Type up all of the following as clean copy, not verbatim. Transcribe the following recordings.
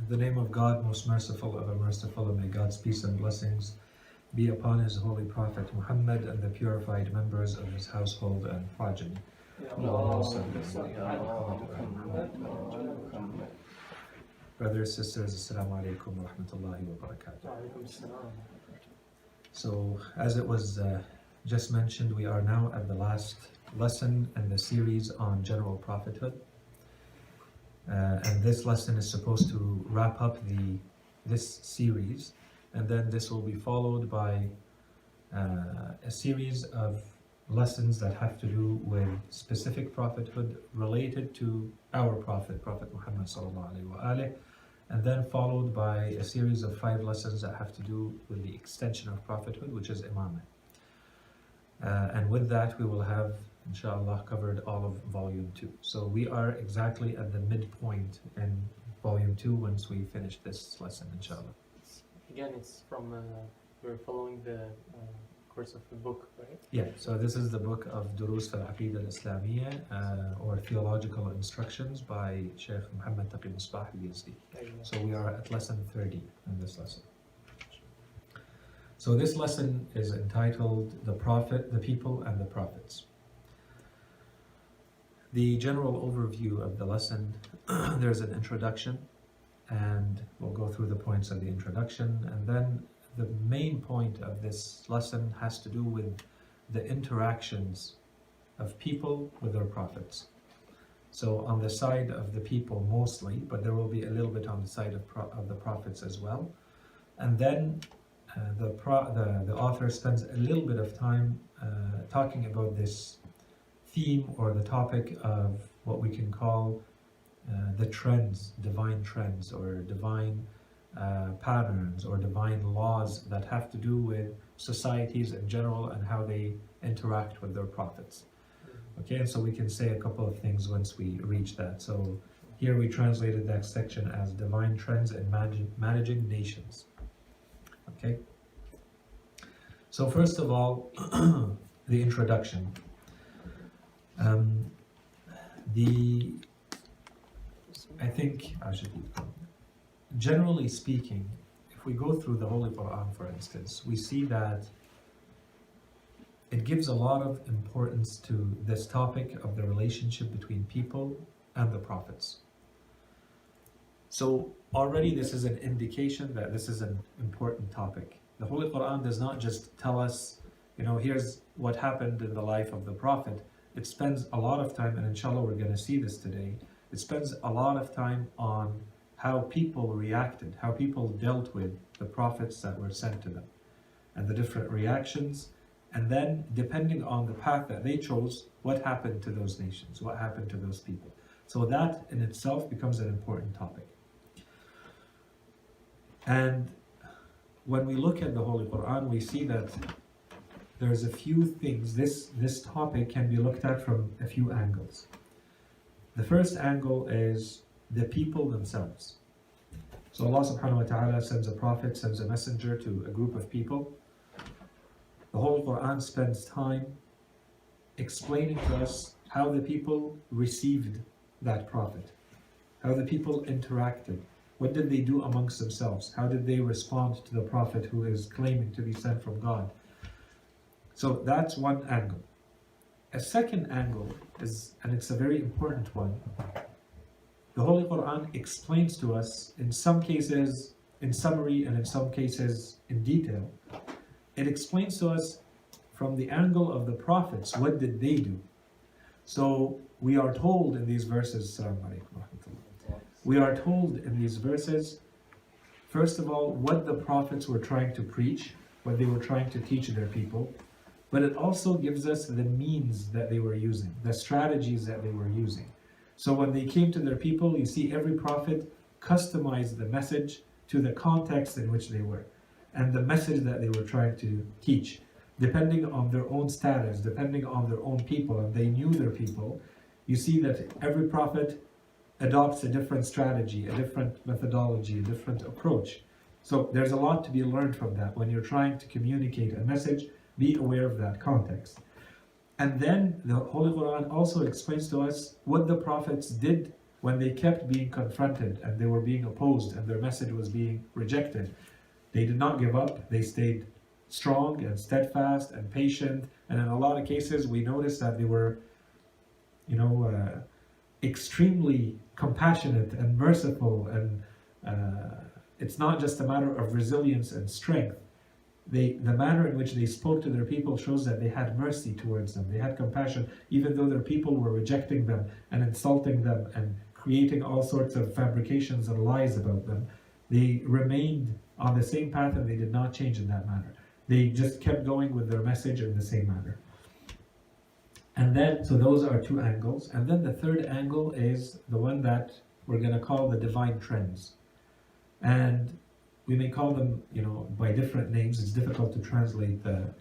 the name of God, most merciful, ever merciful, and may God's peace and blessings be upon His holy Prophet Muhammad and the purified members of his household and progeny. Brothers, sisters, Assalamu alaikum wa rahmatullahi wa barakatuh. So, as it was just mentioned, we are now at the last lesson in the series on general prophethood. And this lesson is supposed to wrap up this series, and then this will be followed by a series of lessons that have to do with specific prophethood related to our Prophet Muhammad sallallahu alaihi wasallam, and then followed by a series of 5 lessons that have to do with the extension of prophethood, which is imamah. And with that, we will have, inshallah, covered all of volume 2. So we are exactly at the midpoint in volume 2 once we finish this lesson, inshallah. Again, it's from, we're following the course of the book, right? Yeah, so this is the book of Durus al-Aqidah al-Islamiyya, or Theological Instructions by Sheikh Muhammad Taqi Misbah al-Yazdi. So we are at lesson 30 in this lesson. So this lesson is entitled The Prophet, the People and the Prophets. The general overview of the lesson, there's an introduction, and we'll go through the points of the introduction, and then the main point of this lesson has to do with the interactions of people with their prophets. So on the side of the people mostly, but there will be a little bit on the side of the prophets as well. And then the author spends a little bit of time talking about this theme or the topic of what we can call the trends, divine trends, or divine patterns or divine laws that have to do with societies in general and how they interact with their prophets. Okay, and so we can say a couple of things once we reach that. So here we translated that section as divine trends in managing nations. Okay, so first of all, the introduction. I think I should be. Generally speaking, if we go through the Holy Quran, for instance, we see that it gives a lot of importance to this topic of the relationship between people and the prophets. So already this is an indication that this is an important topic. The Holy Quran does not just tell us, here's what happened in the life of the Prophet. It spends a lot of time, and inshallah we're going to see this today, it spends a lot of time on how people reacted, how people dealt with the prophets that were sent to them, and the different reactions, and then depending on the path that they chose, what happened to those nations, what happened to those people. So that in itself becomes an important topic. And when we look at the Holy Quran, we see that there's a few things, this topic can be looked at from a few angles. The first angle is the people themselves. So Allah subhanahu wa ta'ala sends a prophet, sends a messenger to a group of people. The Holy Quran spends time explaining to us how the people received that prophet, how the people interacted, what did they do amongst themselves, how did they respond to the prophet who is claiming to be sent from God. So that's one angle. A second angle is, and it's a very important one, the Holy Quran explains to us, in some cases in summary and in some cases in detail, it explains to us from the angle of the prophets, what did they do? So we are told in these verses, we are told in these verses, first of all, what the prophets were trying to preach, what they were trying to teach their people, but it also gives us the means that they were using, the strategies that they were using. So when they came to their people, you see every prophet customized the message to the context in which they were, and the message that they were trying to teach, depending on their own status, depending on their own people, and they knew their people. You see that every prophet adopts a different strategy, a different methodology, a different approach. So there's a lot to be learned from that. When you're trying to communicate a message, be aware of that context. And then the Holy Quran also explains to us what the prophets did when they kept being confronted and they were being opposed and their message was being rejected, they did not give up. They stayed strong and steadfast and patient. And in a lot of cases, we noticed that they were, extremely compassionate and merciful. And it's not just a matter of resilience and strength. The manner in which they spoke to their people shows that they had mercy towards them. They had compassion, even though their people were rejecting them and insulting them and creating all sorts of fabrications and lies about them. They remained on the same path and they did not change in that manner. They just kept going with their message in the same manner. And then, so those are two angles. And then the third angle is the one that we're going to call the divine trends. And we may call them, by different names. It's difficult to translate the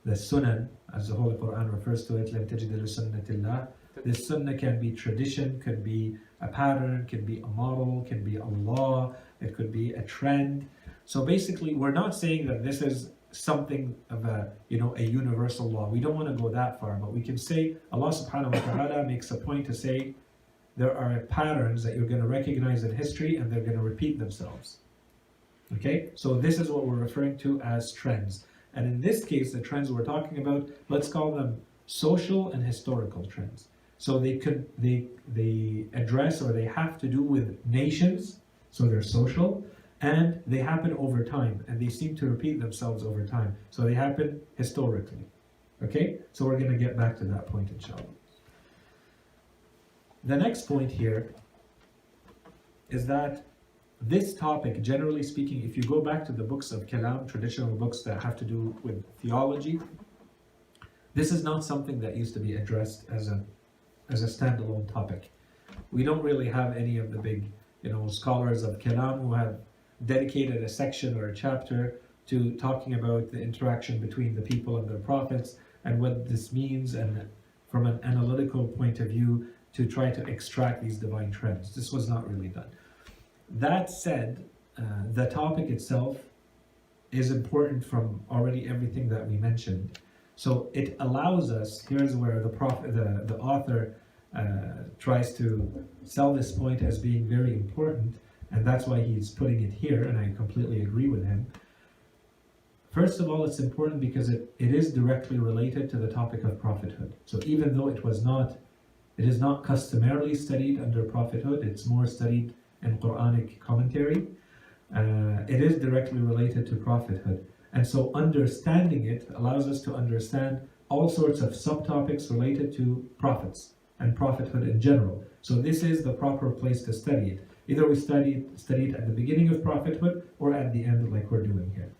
sunan, as the Holy Quran refers to it. لَن تَجِدَ لِسُنَّةِ اللَّهِ. This sunnah can be tradition, can be a pattern, can be a model, can be a law, it could be a trend. So basically, we're not saying that this is something of a universal law. We don't want to go that far, but we can say Allah subhanahu wa ta'ala makes a point to say there are patterns that you're going to recognize in history and they're going to repeat themselves. Okay, so this is what we're referring to as trends. And in this case, the trends we're talking about, let's call them social and historical trends. So they address, or they have to do with nations, so they're social, and they happen over time, and they seem to repeat themselves over time. So they happen historically. Okay, so we're going to get back to that point, inshallah. The next point here is that this topic, generally speaking, if you go back to the books of Kalam, traditional books that have to do with theology, this is not something that used to be addressed as a standalone topic. We don't really have any of the big, scholars of Kalam who have dedicated a section or a chapter to talking about the interaction between the people and their prophets and what this means, and from an analytical point of view to try to extract these divine trends. This was not really done. That said, the topic itself is important from already everything that we mentioned. So it allows us, here's where the author tries to sell this point as being very important, and that's why he's putting it here, and I completely agree with him. First of all, it's important because it is directly related to the topic of prophethood. So even though it is not customarily studied under prophethood, it's more studied in Quranic commentary, it is directly related to prophethood. And so understanding it allows us to understand all sorts of subtopics related to prophets and prophethood in general. So this is the proper place to study it. Either we study it at the beginning of prophethood or at the end, like we're doing here.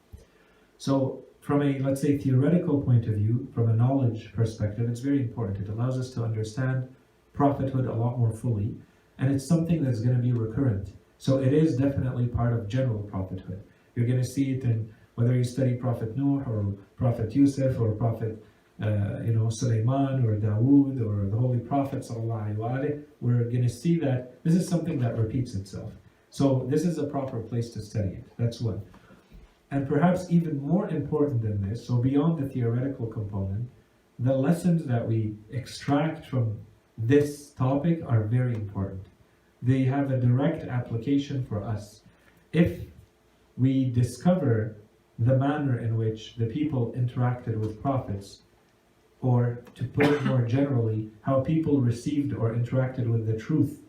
So from a, let's say, theoretical point of view, from a knowledge perspective, it's very important. It allows us to understand prophethood a lot more fully, and it's something that's going to be recurrent. So it is definitely part of general prophethood. You're going to see it in whether you study Prophet Nuh or Prophet Yusuf or Prophet Sulaiman or Dawood or the Holy Prophet sallallahu alaihi wasallam. We're going to see that this is something that repeats itself. So this is a proper place to study it. That's one. And perhaps even more important than this, so beyond the theoretical component, the lessons that we extract from this topic are very important. They have a direct application for us. If we discover the manner in which the people interacted with prophets, or to put it more generally, how people received or interacted with the truth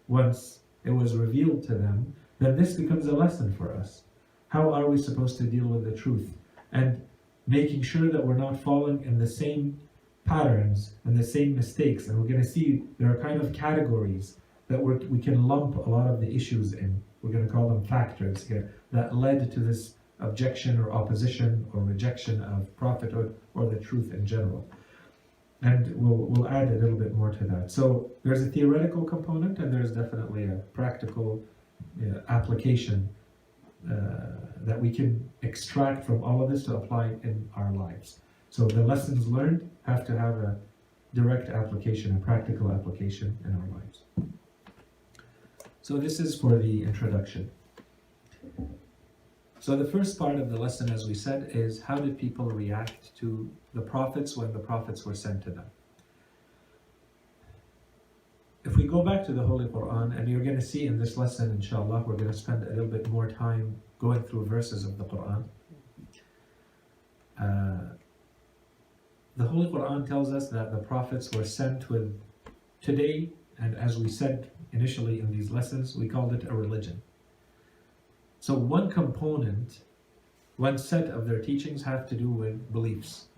once it was revealed to them, then this becomes a lesson for us. How are we supposed to deal with the truth? And making sure that we're not falling in the same patterns and the same mistakes. And we're going to see there are kind of categories that we can lump a lot of the issues in. We're going to call them factors here that led to this objection or opposition or rejection of prophethood or the truth in general. And we'll add a little bit more to that. So there's a theoretical component and there's definitely a practical application that we can extract from all of this to apply in our lives. So the lessons learned have to have a direct application, a practical application in our lives. So this is for the introduction. So the first part of the lesson, as we said, is how did people react to the prophets when the prophets were sent to them? if we go back to the Holy Quran, and you're going to see in this lesson, inshallah, we're going to spend a little bit more time going through verses of the Quran. The Holy Quran tells us that the prophets were sent with, today, and as we said initially in these lessons, we called it a religion. So one component, one set of their teachings have to do with beliefs.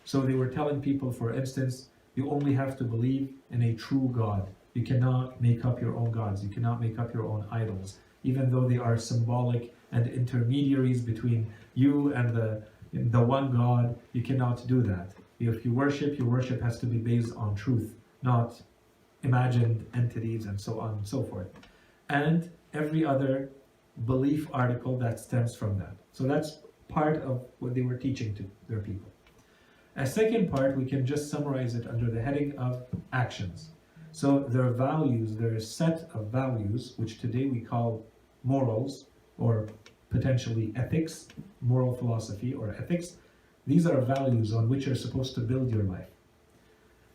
So they were telling people, for instance, you only have to believe in a true God. You cannot make up your own gods. You cannot make up your own idols, even though they are symbolic and intermediaries between you and the one God. You cannot do that. If you worship, your worship has to be based on truth, not imagined entities and so on and so forth. And every other belief article that stems from that. So that's part of what they were teaching to their people. A second part, we can just summarize it under the heading of actions. So their values, their set of values, which today we call morals, or potentially ethics, moral philosophy or ethics, these are values on which you're supposed to build your life.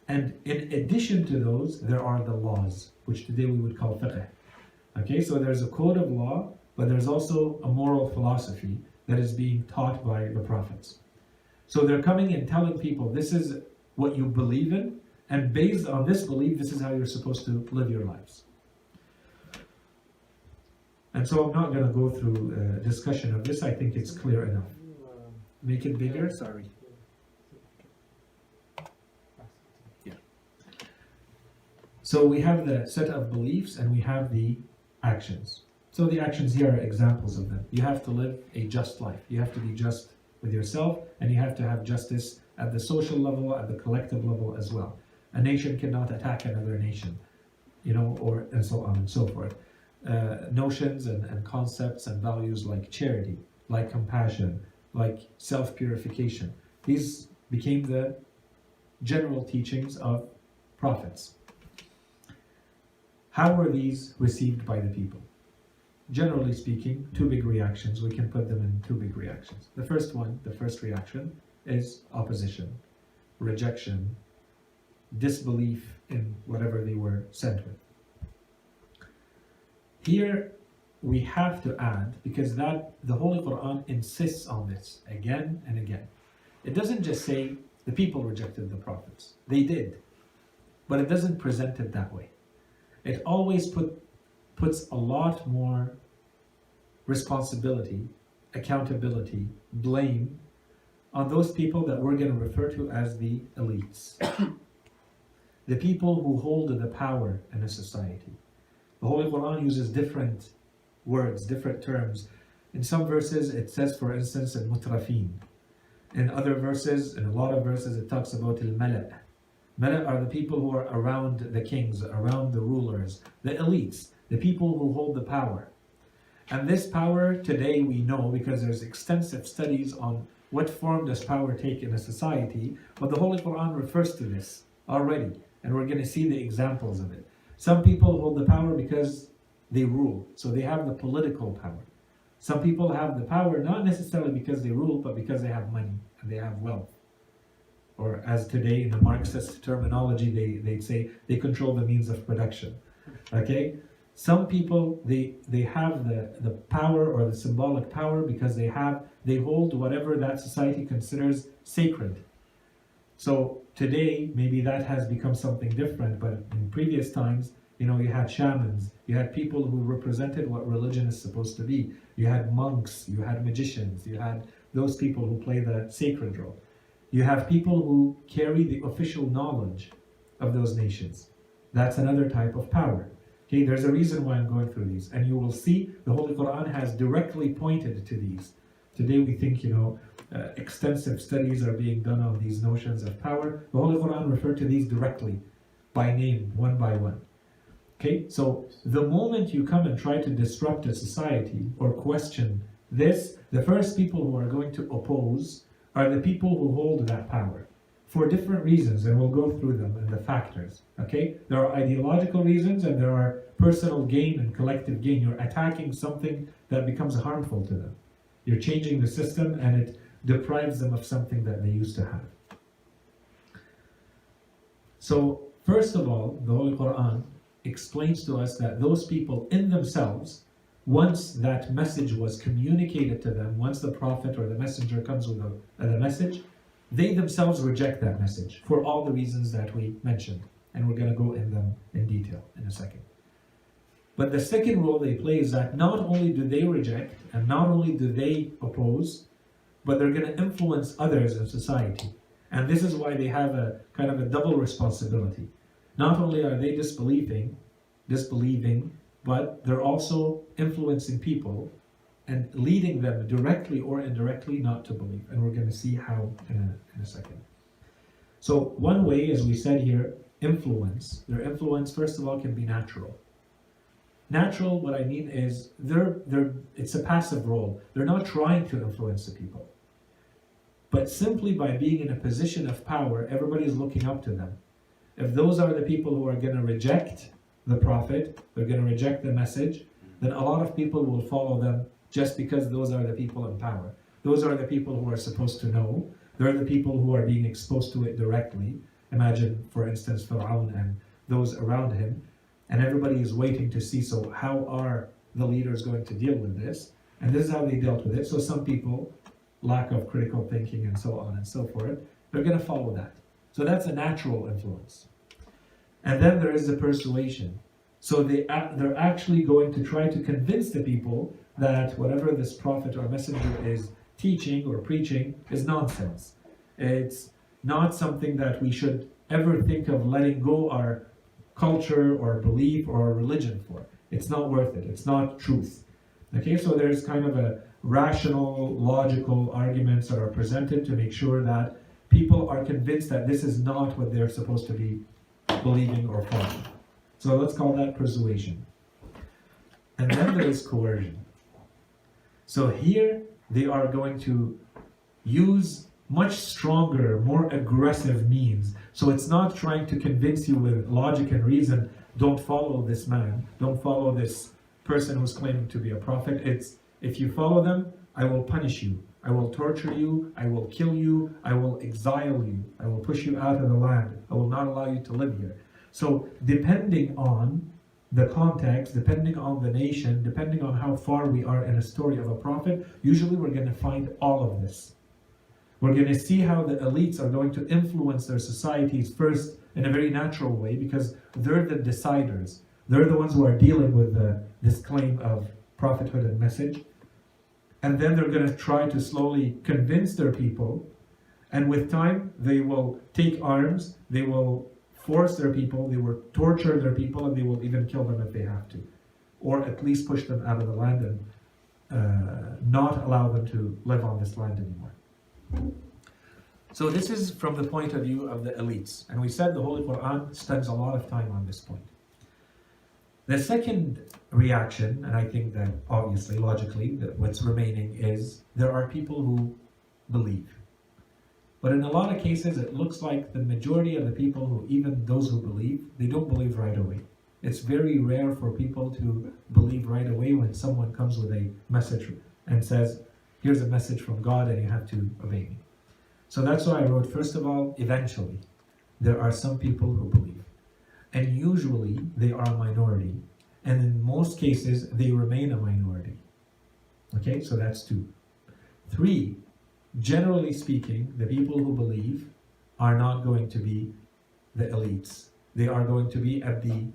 And in addition to those, there are the laws, which today we would call fiqh. Okay, so there's a code of law, but there's also a moral philosophy that is being taught by the prophets. So they're coming and telling people, this is what you believe in, and based on this belief, this is how you're supposed to live your lives. And so I'm not going to go through a discussion of this. I think it's clear enough. Make it bigger? Sorry. Yeah. So we have the set of beliefs and we have the actions. So the actions here are examples of them. You have to live a just life. You have to be just with yourself, and you have to have justice at the social level, at the collective level as well. A nation cannot attack another nation, or and so on and so forth. Notions and concepts and values like charity, like compassion, like self-purification. These became the general teachings of prophets. How were these received by the people? Generally speaking, two big reactions. We can put them in two big reactions. The first reaction is opposition, rejection, disbelief in whatever they were sent with. Here we have to add, because the Holy Quran insists on this again and again. It doesn't just say the people rejected the prophets. They did. But it doesn't present it that way. It always puts a lot more responsibility, accountability, blame on those people that we're going to refer to as the elites. The people who hold the power in a society. The Holy Quran uses different words, different terms. In some verses it says, for instance, al-mutrafin. In other verses, in a lot of verses, it talks about al-mala'. Mala' are the people who are around the kings, around the rulers, the elites, the people who hold the power. And this power today we know, because there's extensive studies on what form does power take in a society, but the Holy Quran refers to this already, and we're going to see the examples of it. Some people hold the power because they rule, so they have the political power. Some people have the power not necessarily because they rule, but because they have money and they have wealth. Or as today in the Marxist terminology, they'd say they control the means of production. Okay? Some people, they have the power or the symbolic power because they hold whatever that society considers sacred. So today, maybe that has become something different, but in previous times, you had shamans, you had people who represented what religion is supposed to be. You had monks, you had magicians, you had those people who play the sacred role. You have people who carry the official knowledge of those nations. That's another type of power. Okay, there's a reason why I'm going through these, and you will see the Holy Quran has directly pointed to these. Today we think, extensive studies are being done on these notions of power. The Holy Quran referred to these directly, by name, one by one. Okay, so the moment you come and try to disrupt a society or question this, the first people who are going to oppose are the people who hold that power for different reasons, and we'll go through them and the factors. Okay, there are ideological reasons and there are personal gain and collective gain. You're attacking something that becomes harmful to them. You're changing the system and it deprives them of something that they used to have. So first of all, the Holy Quran explains to us that those people in themselves, once that message was communicated to them, once the prophet or the messenger comes with the message, they themselves reject that message for all the reasons that we mentioned. And we're going to go in them in detail in a second. But the second role they play is that not only do they reject and not only do they oppose, but they're going to influence others in society. And this is why they have a kind of a double responsibility. Not only are they disbelieving, but they're also influencing people and leading them directly or indirectly not to believe. And we're going to see how in a second. So one way, as we said here, influence. Their influence, first of all, can be natural. Natural, what I mean is, it's a passive role. They're not trying to influence the people. But simply by being in a position of power, everybody's looking up to them. If those are the people who are going to reject the prophet, they're going to reject the message, then a lot of people will follow them just because those are the people in power. Those are the people who are supposed to know. They're the people who are being exposed to it directly. Imagine, for instance, Fir'aun and those around him. And everybody is waiting to see, so how are the leaders going to deal with this? And this is how they dealt with it. So some people, lack of critical thinking and so on and so forth, they're going to follow that. So that's a natural influence. And then there is the persuasion. So they're actually going to try to convince the people that whatever this prophet or messenger is teaching or preaching is nonsense. It's not something that we should ever think of letting go our culture or belief or religion for. It's not worth it. It's not truth. Okay, so there's kind of a rational, logical arguments that are presented to make sure that people are convinced that this is not what they're supposed to be believing or following. So let's call that persuasion. And then there is coercion. So here they are going to use much stronger, more aggressive means. So it's not trying to convince you with logic and reason, don't follow this man, don't follow this person who's claiming to be a prophet. It's, if you follow them, I will punish you, I will torture you, I will kill you, I will exile you, I will push you out of the land, I will not allow you to live here. So depending on the context, depending on the nation, depending on how far we are in a story of a prophet, usually we're going to find all of this. We're going to see how the elites are going to influence their societies first in a very natural way, because they're the deciders. They're the ones who are dealing with this claim of prophethood and message. And then they're going to try to slowly convince their people. And with time, they will take arms, they will force their people, they will torture their people, and they will even kill them if they have to. Or at least push them out of the land and not allow them to live on this land anymore. So this is from the point of view of the elites. And we said the Holy Quran spends a lot of time on this point. The second reaction, and I think that obviously, logically, that what's remaining is there are people who believe. But in a lot of cases, it looks like the majority of the people who, even those who believe, they don't believe right away. It's very rare for people to believe right away when someone comes with a message and says, here's a message from God and you have to obey me. So that's why I wrote, first of all, eventually, there are some people who believe. And usually, they are a minority. And in most cases, they remain a minority. Okay, so that's 2. 3, generally speaking, the people who believe are not going to be the elites. They are going to be at the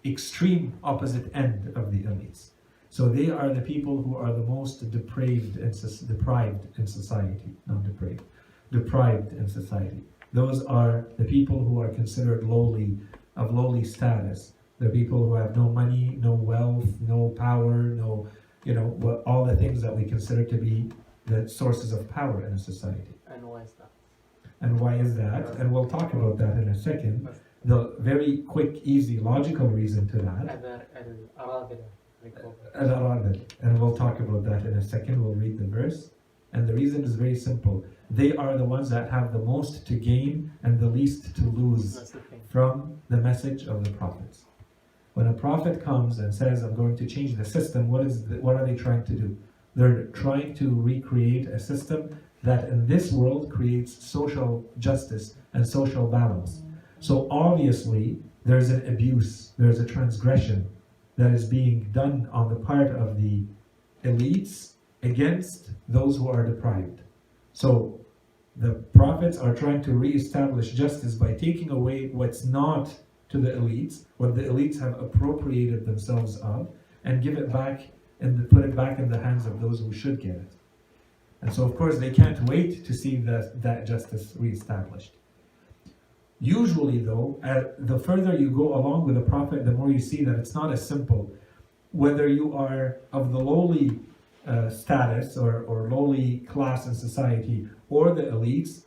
extreme opposite end of the elites. So they are the people who are the most deprived in society. Not depraved, deprived in society. Those are the people who are considered lowly, of lowly status. The people who have no money, no wealth, no power, no, all the things that we consider to be the sources of power in a society. And why is that? And why is that? And we'll talk about that in a second. The very quick, easy, logical reason to that. And we'll talk about that in a second. We'll read the verse. And the reason is very simple. They are the ones that have the most to gain and the least to lose from the message of the prophets. When a prophet comes and says, I'm going to change the system, what are they trying to do? They're trying to recreate a system that in this world creates social justice and social balance. So obviously, there's an abuse, there's a transgression that is being done on the part of the elites against those who are deprived. So the prophets are trying to re-establish justice by taking away what's not to the elites, what the elites have appropriated themselves of, and give it back and put it back in the hands of those who should get it. And so of course they can't wait to see that justice re-established. Usually though, the further you go along with the prophet, the more you see that it's not as simple. Whether you are of the lowly status or lowly class in society or the elites,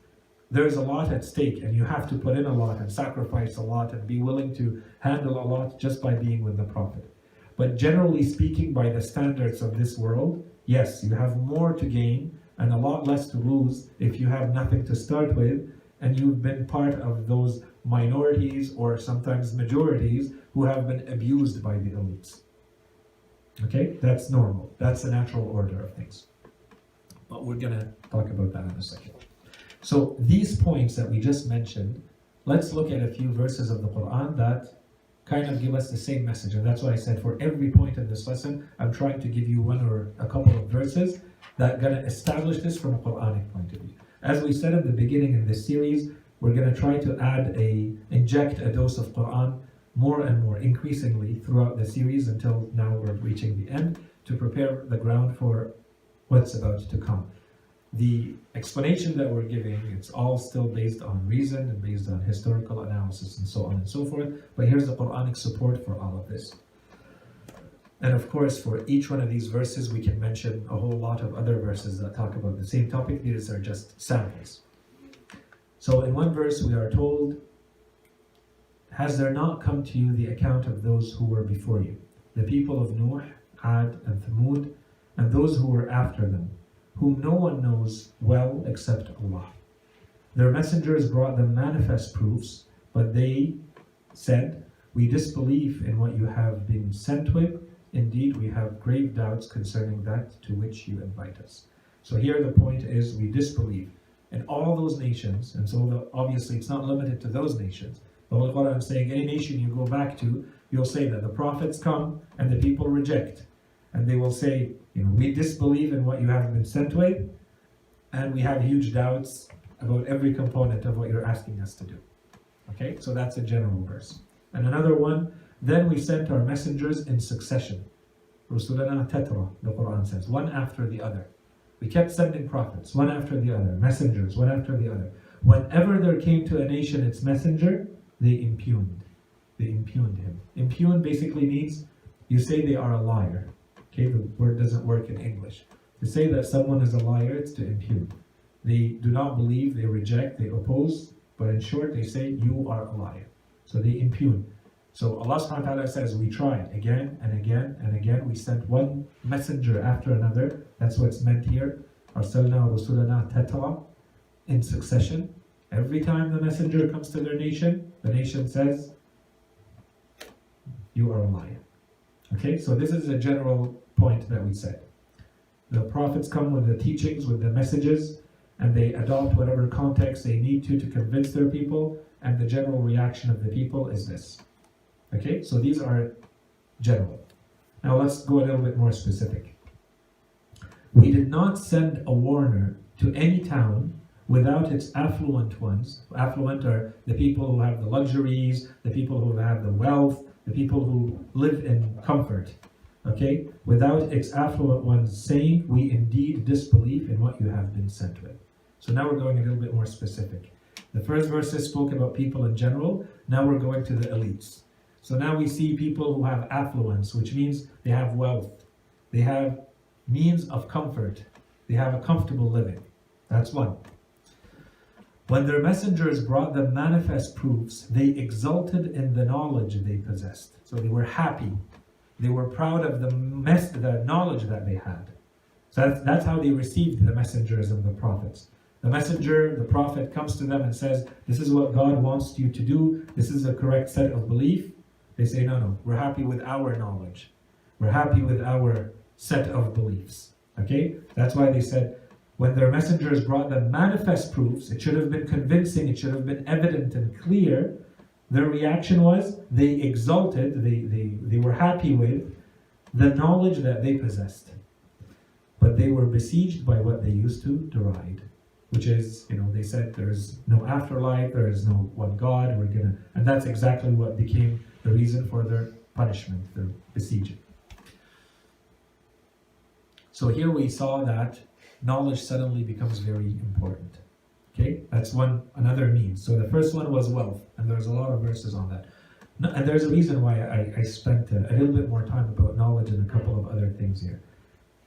there's a lot at stake, and you have to put in a lot and sacrifice a lot and be willing to handle a lot just by being with the prophet. But generally speaking, by the standards of this world, yes, you have more to gain and a lot less to lose if you have nothing to start with and you've been part of those minorities or sometimes majorities who have been abused by the elites. Okay, that's normal. That's the natural order of things. But we're going to talk about that in a second. So these points that we just mentioned, let's look at a few verses of the Quran that kind of give us the same message. And that's why I said for every point in this lesson, I'm trying to give you one or a couple of verses that are going to establish this from a Quranic point of view. As we said at the beginning in this series, we're going to try to inject a dose of Quran more and more, increasingly throughout the series until now we're reaching the end, to prepare the ground for what's about to come. The explanation that we're giving, it's all still based on reason and based on historical analysis and so on and so forth, but here's the Quranic support for all of this. And of course, for each one of these verses, we can mention a whole lot of other verses that talk about the same topic. These are just samples. So in one verse we are told, "Has there not come to you the account of those who were before you, the people of Nuh, Ad, and Thamud, and those who were after them, whom no one knows well except Allah? Their messengers brought them manifest proofs, but they said, 'We disbelieve in what you have been sent with. Indeed, we have grave doubts concerning that to which you invite us.'" So here the point is, we disbelieve in all those nations, and so obviously it's not limited to those nations. The Holy Quran is saying any nation you go back to, you'll say that the prophets come and the people reject. And they will say, we disbelieve in what you have been sent with, and we have huge doubts about every component of what you're asking us to do. Okay, so that's a general verse. And another one, "Then we sent our messengers in succession." Rusulana Tetra, the Quran says, one after the other. We kept sending prophets, one after the other, messengers, one after the other. Whenever there came to a nation its messenger, they impugned. They impugned him. Impugn basically means you say they are a liar. Okay, the word doesn't work in English. To say that someone is a liar, it's to impugn. They do not believe, they reject, they oppose, but in short, they say you are a liar. So they impugn. So Allah subhanahu wa ta'ala says, we tried again and again and again. We sent one messenger after another. That's what's meant here. Arsalna rusulana tatra, in succession. Every time the messenger comes to their nation, the nation says, you are a liar. Okay, so this is a general point that we said. The prophets come with the teachings, with the messages, and they adopt whatever context they need to convince their people, and the general reaction of the people is this. Okay, so these are general. Now let's go a little bit more specific. We did not send a warner to any town without its affluent ones. Affluent are the people who have the luxuries, the people who have the wealth, the people who live in comfort. Okay, without its affluent ones saying, "We indeed disbelieve in what you have been sent with." So now we're going a little bit more specific. The first verses spoke about people in general. Now we're going to the elites. So now we see people who have affluence, which means they have wealth. They have means of comfort. They have a comfortable living. That's one. When their messengers brought them manifest proofs, they exulted in the knowledge they possessed. So they were happy. They were proud of the knowledge that they had. So that's how they received the messengers and the prophets. The messenger, the prophet, comes to them and says, "This is what God wants you to do. This is the correct set of belief." They say, no, we're happy with our knowledge. We're happy with our set of beliefs. Okay? That's why they said, when their messengers brought them manifest proofs, it should have been convincing, it should have been evident and clear, Their reaction was they exalted, they were happy with the knowledge that they possessed. But they were besieged by what they used to deride, which is, they said there's no afterlife, there is no one God, and that's exactly what became the reason for their punishment, their besieging. So here we saw that knowledge suddenly becomes very important. Okay, that's another means. So the first one was wealth, and there's a lot of verses on that. And there's a reason why I spent a little bit more time about knowledge and a couple of other things here.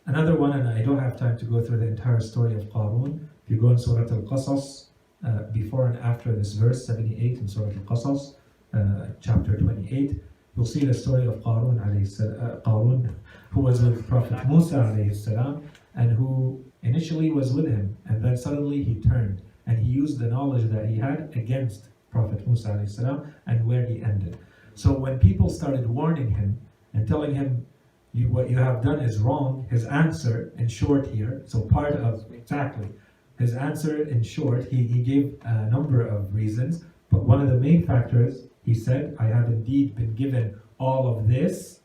Another one, and I don't have time to go through the entire story of Qarun. If you go in Surah Al-Qasas, before and after this verse 78 in Surah Al-Qasas, chapter 28, you'll see the story of Qarun, who was with Prophet Musa alayhi salam, and who initially was with him, and then suddenly he turned, and he used the knowledge that he had against Prophet Musa alayhi salam, and where he ended. So when people started warning him and telling him, what you have done is wrong, his answer in short here, his answer in short, he gave a number of reasons, but one of the main factors, he said, I have indeed been given all of this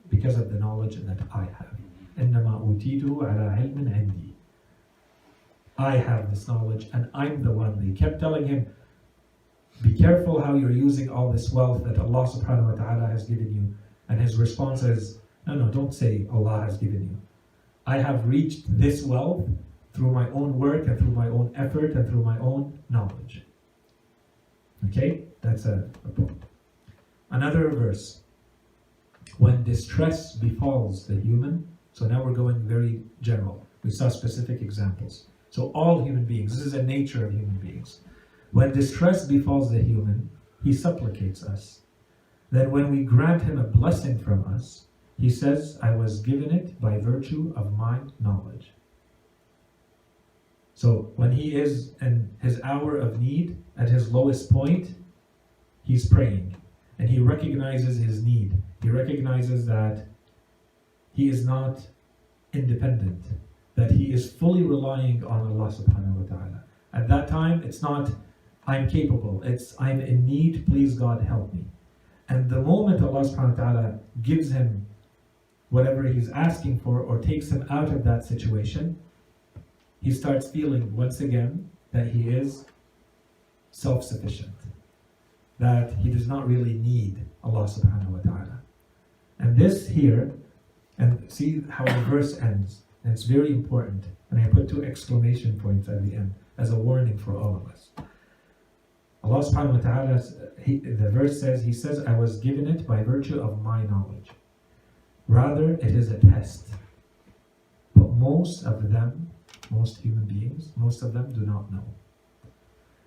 because of the knowledge that I have. إِنَّمَا أُوتِيتُهُ عَلَى عِلْمٍ عِنْدِي. I have this knowledge and I'm the one. They kept telling him, be careful how you're using all this wealth that Allah subhanahu wa ta'ala has given you. And his response is, no, don't say Allah has given you. I have reached this wealth through my own work and through my own effort and through my own knowledge. Okay, that's a point. Another verse. When distress befalls the human, so now we're going very general. We saw specific examples. So all human beings, this is the nature of human beings. When distress befalls the human, he supplicates us. Then when we grant him a blessing from us, he says, I was given it by virtue of my knowledge. So when he is in his hour of need, at his lowest point, he's praying. And he recognizes his need. He recognizes that he is not independent, that he is fully relying on Allah subhanahu wa ta'ala. At that time, it's not, I'm capable, it's, I'm in need, please God help me. And the moment Allah subhanahu wa ta'ala gives him whatever he's asking for or takes him out of that situation, he starts feeling once again that he is self-sufficient, that he does not really need Allah subhanahu wa ta'ala. And this here, and see how the verse ends, and it's very important, and I put 2 exclamation points at the end as a warning for all of us. Allah subhanahu wa ta'ala, the verse says, he says, I was given it by virtue of my knowledge. Rather, it is a test. But most human beings, most of them do not know.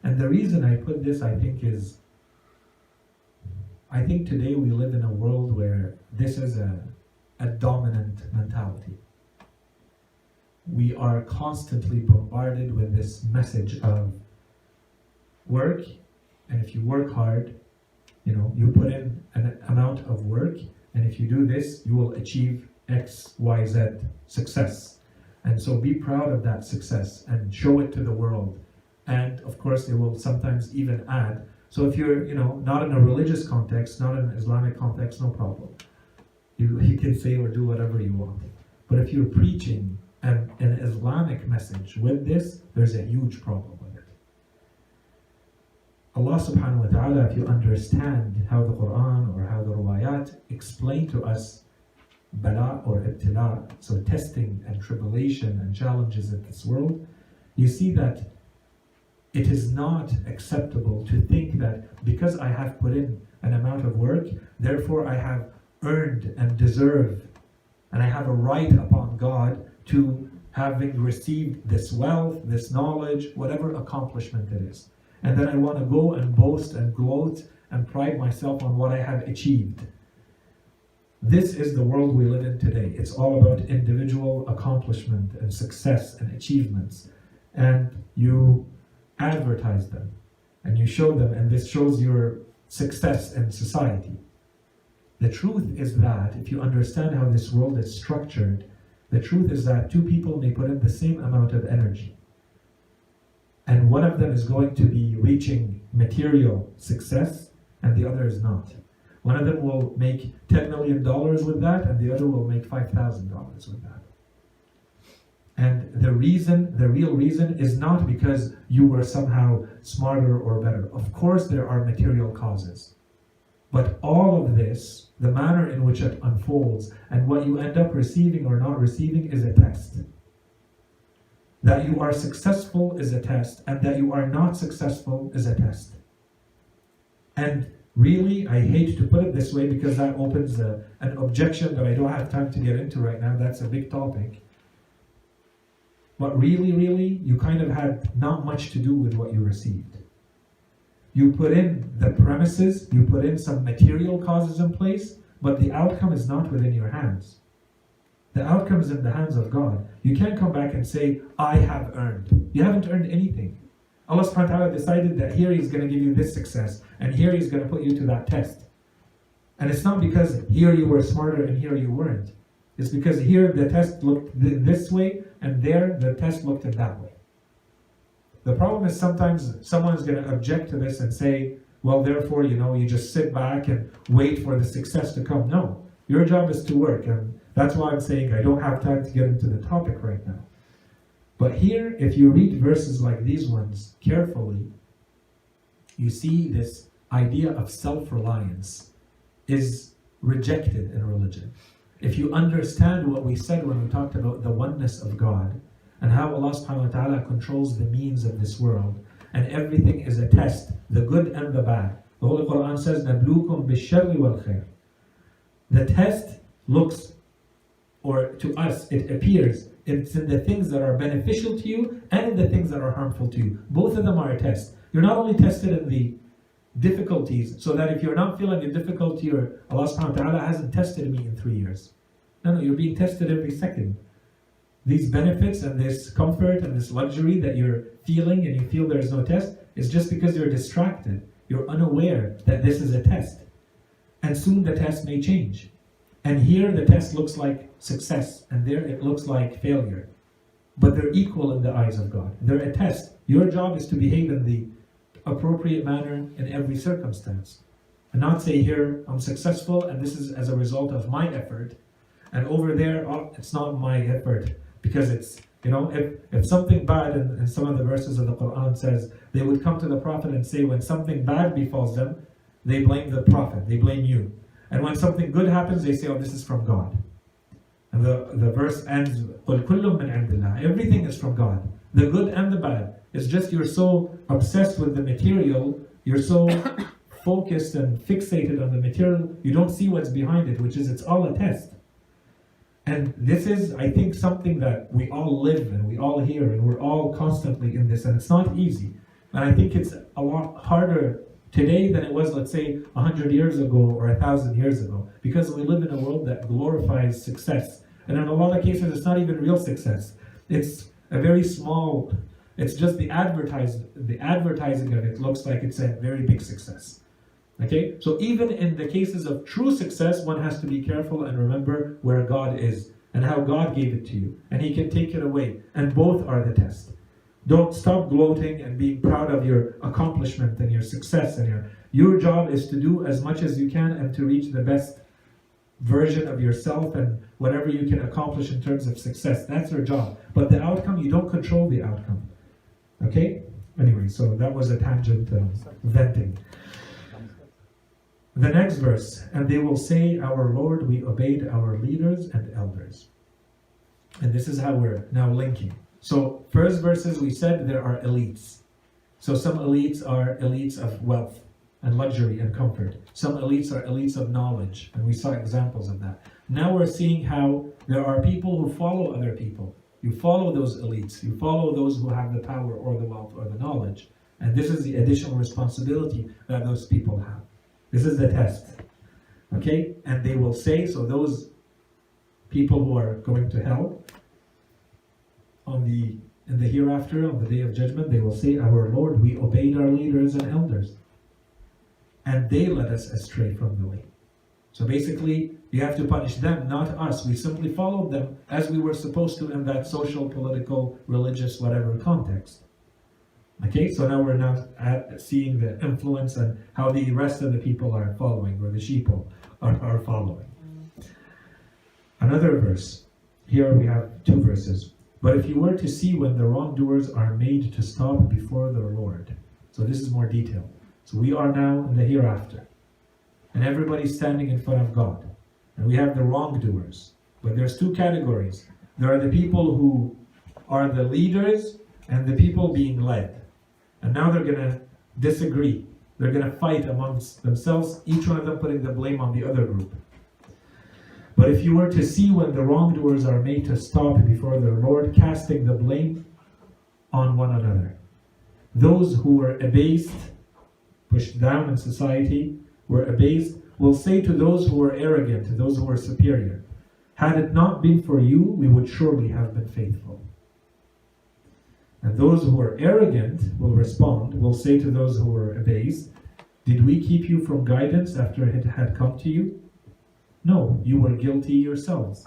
And the reason I put this, I think today we live in a world where this is a dominant mentality. We are constantly bombarded with this message of work, and if you work hard, you put in an amount of work, and if you do this, you will achieve X, Y, Z success. And so be proud of that success and show it to the world. And of course, they will sometimes even add, so if you're, not in a religious context, not in an Islamic context, no problem. You can say or do whatever you want. But if you're preaching an Islamic message with this, there's a huge problem with it. Allah subhanahu wa ta'ala, if you understand how the Quran or how the Ruwayat explain to us bala or ibtila, so testing and tribulation and challenges in this world, you see that it is not acceptable to think that because I have put in an amount of work, therefore I have earned and deserve, and I have a right upon God to having received this wealth, this knowledge, whatever accomplishment it is. And then I want to go and boast and gloat and pride myself on what I have achieved. This is the world we live in today. It's all about individual accomplishment and success and achievements. And you advertise them and you show them, and this shows your success in society. The truth is that if you understand how this world is structured, the truth is that 2 people may put in the same amount of energy, and one of them is going to be reaching material success, and the other is not. One of them will make $10 million with that, and the other will make $5,000 with that. And the real reason is not because you were somehow smarter or better. Of course there are material causes. But all of this, the manner in which it unfolds, and what you end up receiving or not receiving is a test. That you are successful is a test, and that you are not successful is a test. And really, I hate to put it this way because that opens an objection that I don't have time to get into right now. That's a big topic. But really, you kind of had not much to do with what you received. You put in the premises, you put in some material causes in place, but the outcome is not within your hands. The outcome is in the hands of God. You can't come back and say, I have earned. You haven't earned anything. Allah subhanahu wa ta'ala decided that here He's going to give you this success, and here He's going to put you to that test. And it's not because here you were smarter and here you weren't. It's because here the test looked this way, and there the test looked that way. The problem is sometimes someone's going to object to this and say, well, therefore, you just sit back and wait for the success to come. No, your job is to work, and that's why I'm saying I don't have time to get into the topic right now. But here, if you read verses like these ones carefully, you see this idea of self-reliance is rejected in religion. If you understand what we said when we talked about the oneness of God, and how Allah subhanahu wa ta'ala controls the means of this world, and everything is a test, the good and the bad. The Holy Quran says, نَبْلُوكُمْ بِالشَّرِّ وَالْخَيْرِ. The test looks, or to us, it appears, it's in the things that are beneficial to you and in the things that are harmful to you. Both of them are a test. You're not only tested in the difficulties, so that if you're not feeling a difficulty, or Allah subhanahu wa ta'ala hasn't tested me in 3 years. No, you're being tested every second. These benefits and this comfort and this luxury that you're feeling, and you feel there's no test, is just because you're distracted. You're unaware that this is a test. And soon the test may change. And here the test looks like success, and there it looks like failure. But they're equal in the eyes of God. They're a test. Your job is to behave in the appropriate manner in every circumstance. And not say, here, I'm successful, and this is as a result of my effort. And over there, oh, it's not my effort. Because it's, if something bad in some of the verses of the Quran says, they would come to the Prophet and say, when something bad befalls them, they blame the Prophet, they blame you. And when something good happens, they say, oh, this is from God. And the verse ends, قُلْ كُلٌّ مِّنْ عِنْدِ اللَّهِ. Everything is from God. The good and the bad. It's just you're so obsessed with the material, you're so focused and fixated on the material, you don't see what's behind it, which is it's all a test. And this is, I think, something that we all live and we all hear, and we're all constantly in this, and it's not easy. And I think it's a lot harder today than it was, let's say, 100 years ago or 1,000 years ago, because we live in a world that glorifies success. And in a lot of cases, it's not even real success. It's a very small, it's just the advertising of it looks like it's a very big success. Okay, so even in the cases of true success, one has to be careful and remember where God is and how God gave it to you, and He can take it away, and both are the test. Don't stop gloating and being proud of your accomplishment and your success, and your job is to do as much as you can and to reach the best version of yourself and whatever you can accomplish in terms of success. That's your job. But the outcome, you don't control the outcome. Okay? Anyway, so that was a tangent venting. The next verse, and they will say, our Lord, we obeyed our leaders and elders. And this is how we're now linking. So first verses we said there are elites. So some elites are elites of wealth and luxury and comfort. Some elites are elites of knowledge, and we saw examples of that. Now we're seeing how there are people who follow other people. You follow those elites. You follow those who have the power or the wealth or the knowledge. And this is the additional responsibility that those people have. This is the test. Okay? And they will say, so those people who are going to hell, in the hereafter, on the day of judgment, they will say, our Lord, we obeyed our leaders and elders, and they led us astray from the way. So basically, you have to punish them, not us. We simply followed them as we were supposed to in that social, political, religious, whatever context. Okay, so now we're now seeing the influence and how the rest of the people are following, or the sheeple are following. Another verse. Here we have two verses. But if you were to see when the wrongdoers are made to stop before their Lord. So this is more detail. So we are now in the hereafter. And everybody's standing in front of God. And we have the wrongdoers. But there's two categories. There are the people who are the leaders and the people being led. And now they're going to disagree. They're going to fight amongst themselves, each one of them putting the blame on the other group. But if you were to see when the wrongdoers are made to stop before their Lord, casting the blame on one another. Those who were abased, pushed down in society, were abased, will say to those who were arrogant, to those who were superior, had it not been for you, we would surely have been faithful. And those who are arrogant will respond, will say to those who were abased, did we keep you from guidance after it had come to you? No, you were guilty yourselves.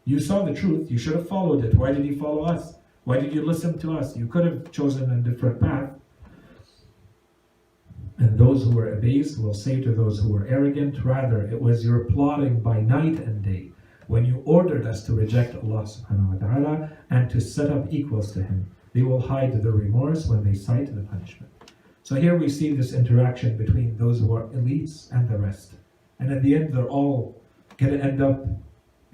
You saw the truth, you should have followed it. Why did you follow us? Why did you listen to us? You could have chosen a different path. And those who were abased will say to those who were arrogant, rather it was your plotting by night and day, when you ordered us to reject Allah subhanahu wa ta'ala and to set up equals to Him. They will hide their remorse when they sight the punishment. So here we see this interaction between those who are elites and the rest. And at the end, they're all going to end up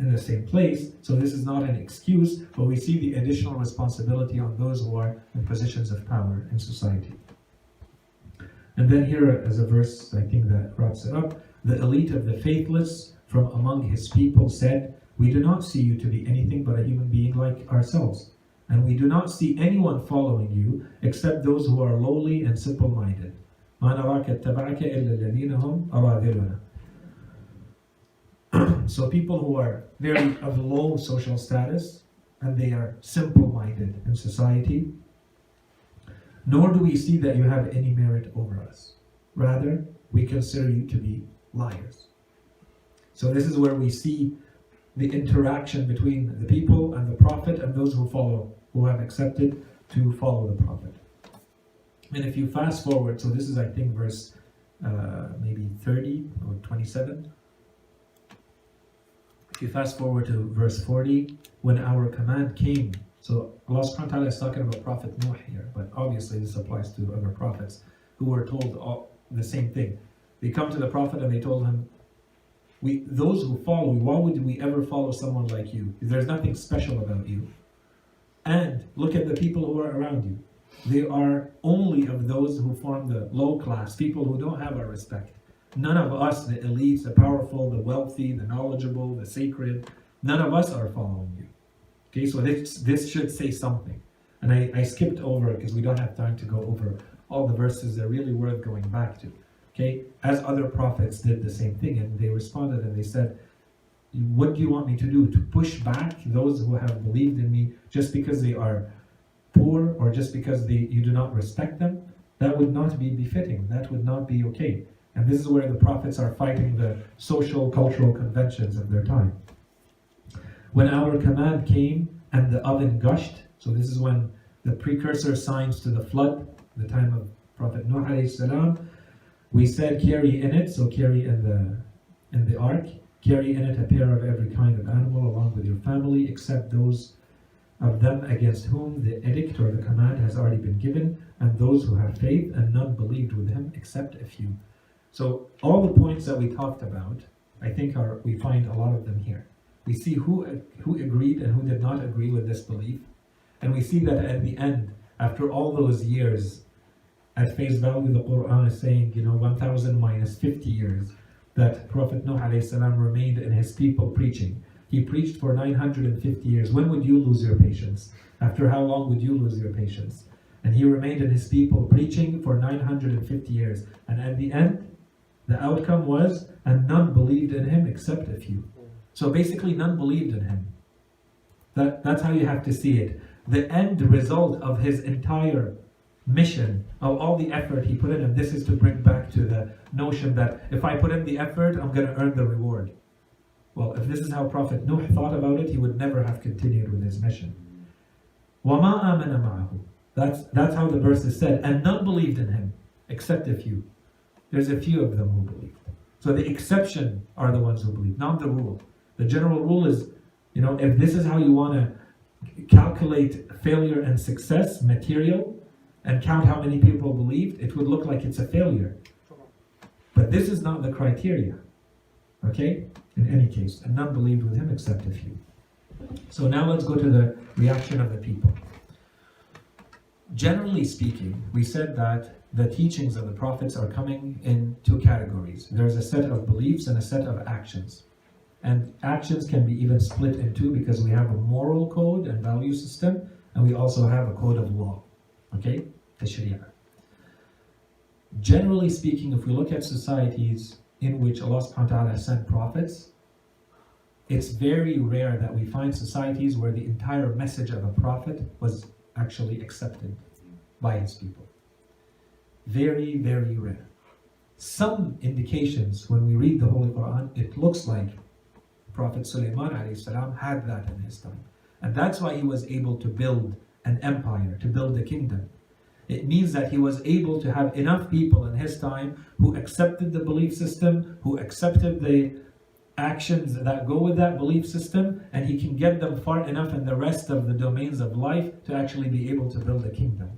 in the same place. So this is not an excuse, but we see the additional responsibility on those who are in positions of power in society. And then here as a verse, I think that wraps it up. The elite of the faithless from among his people said, we do not see you to be anything but a human being like ourselves. And we do not see anyone following you except those who are lowly and simple-minded. مَا نَرَاكَ اتَّبَعَكَ إِلَّا الَّذِينَ هُمْ أَرَاذِلُنَا. So people who are very of low social status, and they are simple-minded in society, nor do we see that you have any merit over us. Rather, we consider you to be liars. So this is where we see the interaction between the people and the Prophet and those who follow, who have accepted to follow the Prophet. And if you fast forward, so this is I think verse maybe 30 or 27. If you fast forward to verse 40, when our command came, so Allah subhanahu wa ta'ala is talking about Prophet Nuh here, but obviously this applies to other prophets who were told all the same thing. They come to the Prophet and they told him, those who follow you, why would we ever follow someone like you? There's nothing special about you. And look at the people who are around you. They are only of those who form the low class, people who don't have our respect. None of us, the elites, the powerful, the wealthy, the knowledgeable, the sacred, none of us are following you. Okay, so this should say something. And I skipped over because we don't have time to go over all the verses. They're really worth going back to. Okay, as other prophets did the same thing, and they responded and they said, what do you want me to do? To push back those who have believed in me just because they are poor or just because you do not respect them? That would not be befitting. That would not be okay. And this is where the prophets are fighting the social, cultural conventions of their time. When our command came and the oven gushed, so this is when the precursor signs to the flood, the time of Prophet Nuh alayhi salam, we said carry in it, so carry in the ark, carry in it a pair of every kind of animal along with your family, except those of them against whom the edict or the command has already been given, and those who have faith, and none believed with him except a few. So all the points that we talked about, I think we find a lot of them here. We see who agreed and who did not agree with this belief, and we see that at the end, after all those years, at face value, the Quran is saying, 1,000 minus 50 years, that Prophet Nuh alayhi salam remained in his people preaching. He preached for 950 years. When would you lose your patience? After how long would you lose your patience? And he remained in his people preaching for 950 years. And at the end, the outcome was, and none believed in him except a few. So basically, none believed in him. That's how you have to see it. The end result of his entire mission, of all the effort he put in, and this is to bring back to the notion that if I put in the effort, I'm going to earn the reward. Well, if this is how Prophet Nuh thought about it, he would never have continued with his mission. وَمَا آمَنَ مَعَهُ. That's how the verse is said. And none believed in him, except a few. There's a few of them who believed. So the exception are the ones who believe, not the rule. The general rule is, if this is how you want to calculate failure and success, material, and count how many people believed, it would look like it's a failure. But this is not the criteria. Okay? In any case, and none believed with him except a few. So now let's go to the reaction of the people. Generally speaking, we said that the teachings of the prophets are coming in two categories. There's a set of beliefs and a set of actions. And actions can be even split in two because we have a moral code and value system, and we also have a code of law. Okay? The Sharia. Generally speaking, if we look at societies in which Allah subhanahu wa ta'ala has sent prophets, it's very rare that we find societies where the entire message of a prophet was actually accepted by his people. Very, very rare. Some indications when we read the Holy Quran, it looks like Prophet Sulaiman alayhi salam had that in his time. And that's why he was able to build an empire, to build a kingdom. It means that he was able to have enough people in his time who accepted the belief system, who accepted the actions that go with that belief system, and he can get them far enough in the rest of the domains of life to actually be able to build a kingdom.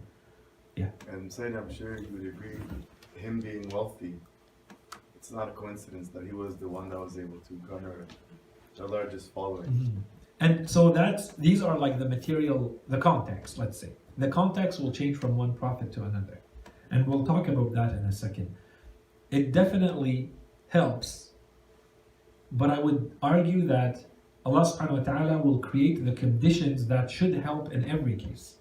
Yeah. And Sayyid, I'm sure you would agree, him being wealthy, it's not a coincidence that he was the one that was able to garner the largest following. Mm-hmm. And so these are like the context, let's say. The context will change from one prophet to another. And we'll talk about that in a second. It definitely helps, but I would argue that Allah subhanahu wa ta'ala will create the conditions that should help in every case.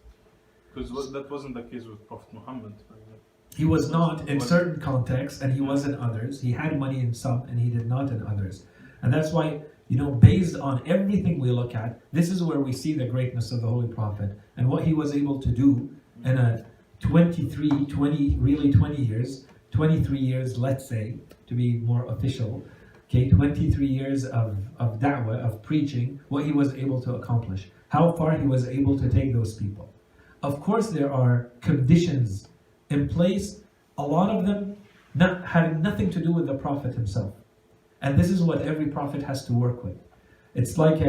Because that wasn't the case with Prophet Muhammad. He was not in certain contexts and he was in others. He had money in some and he did not in others. And that's why, based on everything we look at, this is where we see the greatness of the Holy Prophet and what he was able to do in a 23 years, let's say, to be more official, 23 years of da'wah, of preaching, what he was able to accomplish, how far he was able to take those people. Of course, there are conditions in place, a lot of them having nothing to do with the Prophet himself. And this is what every prophet has to work with. It's like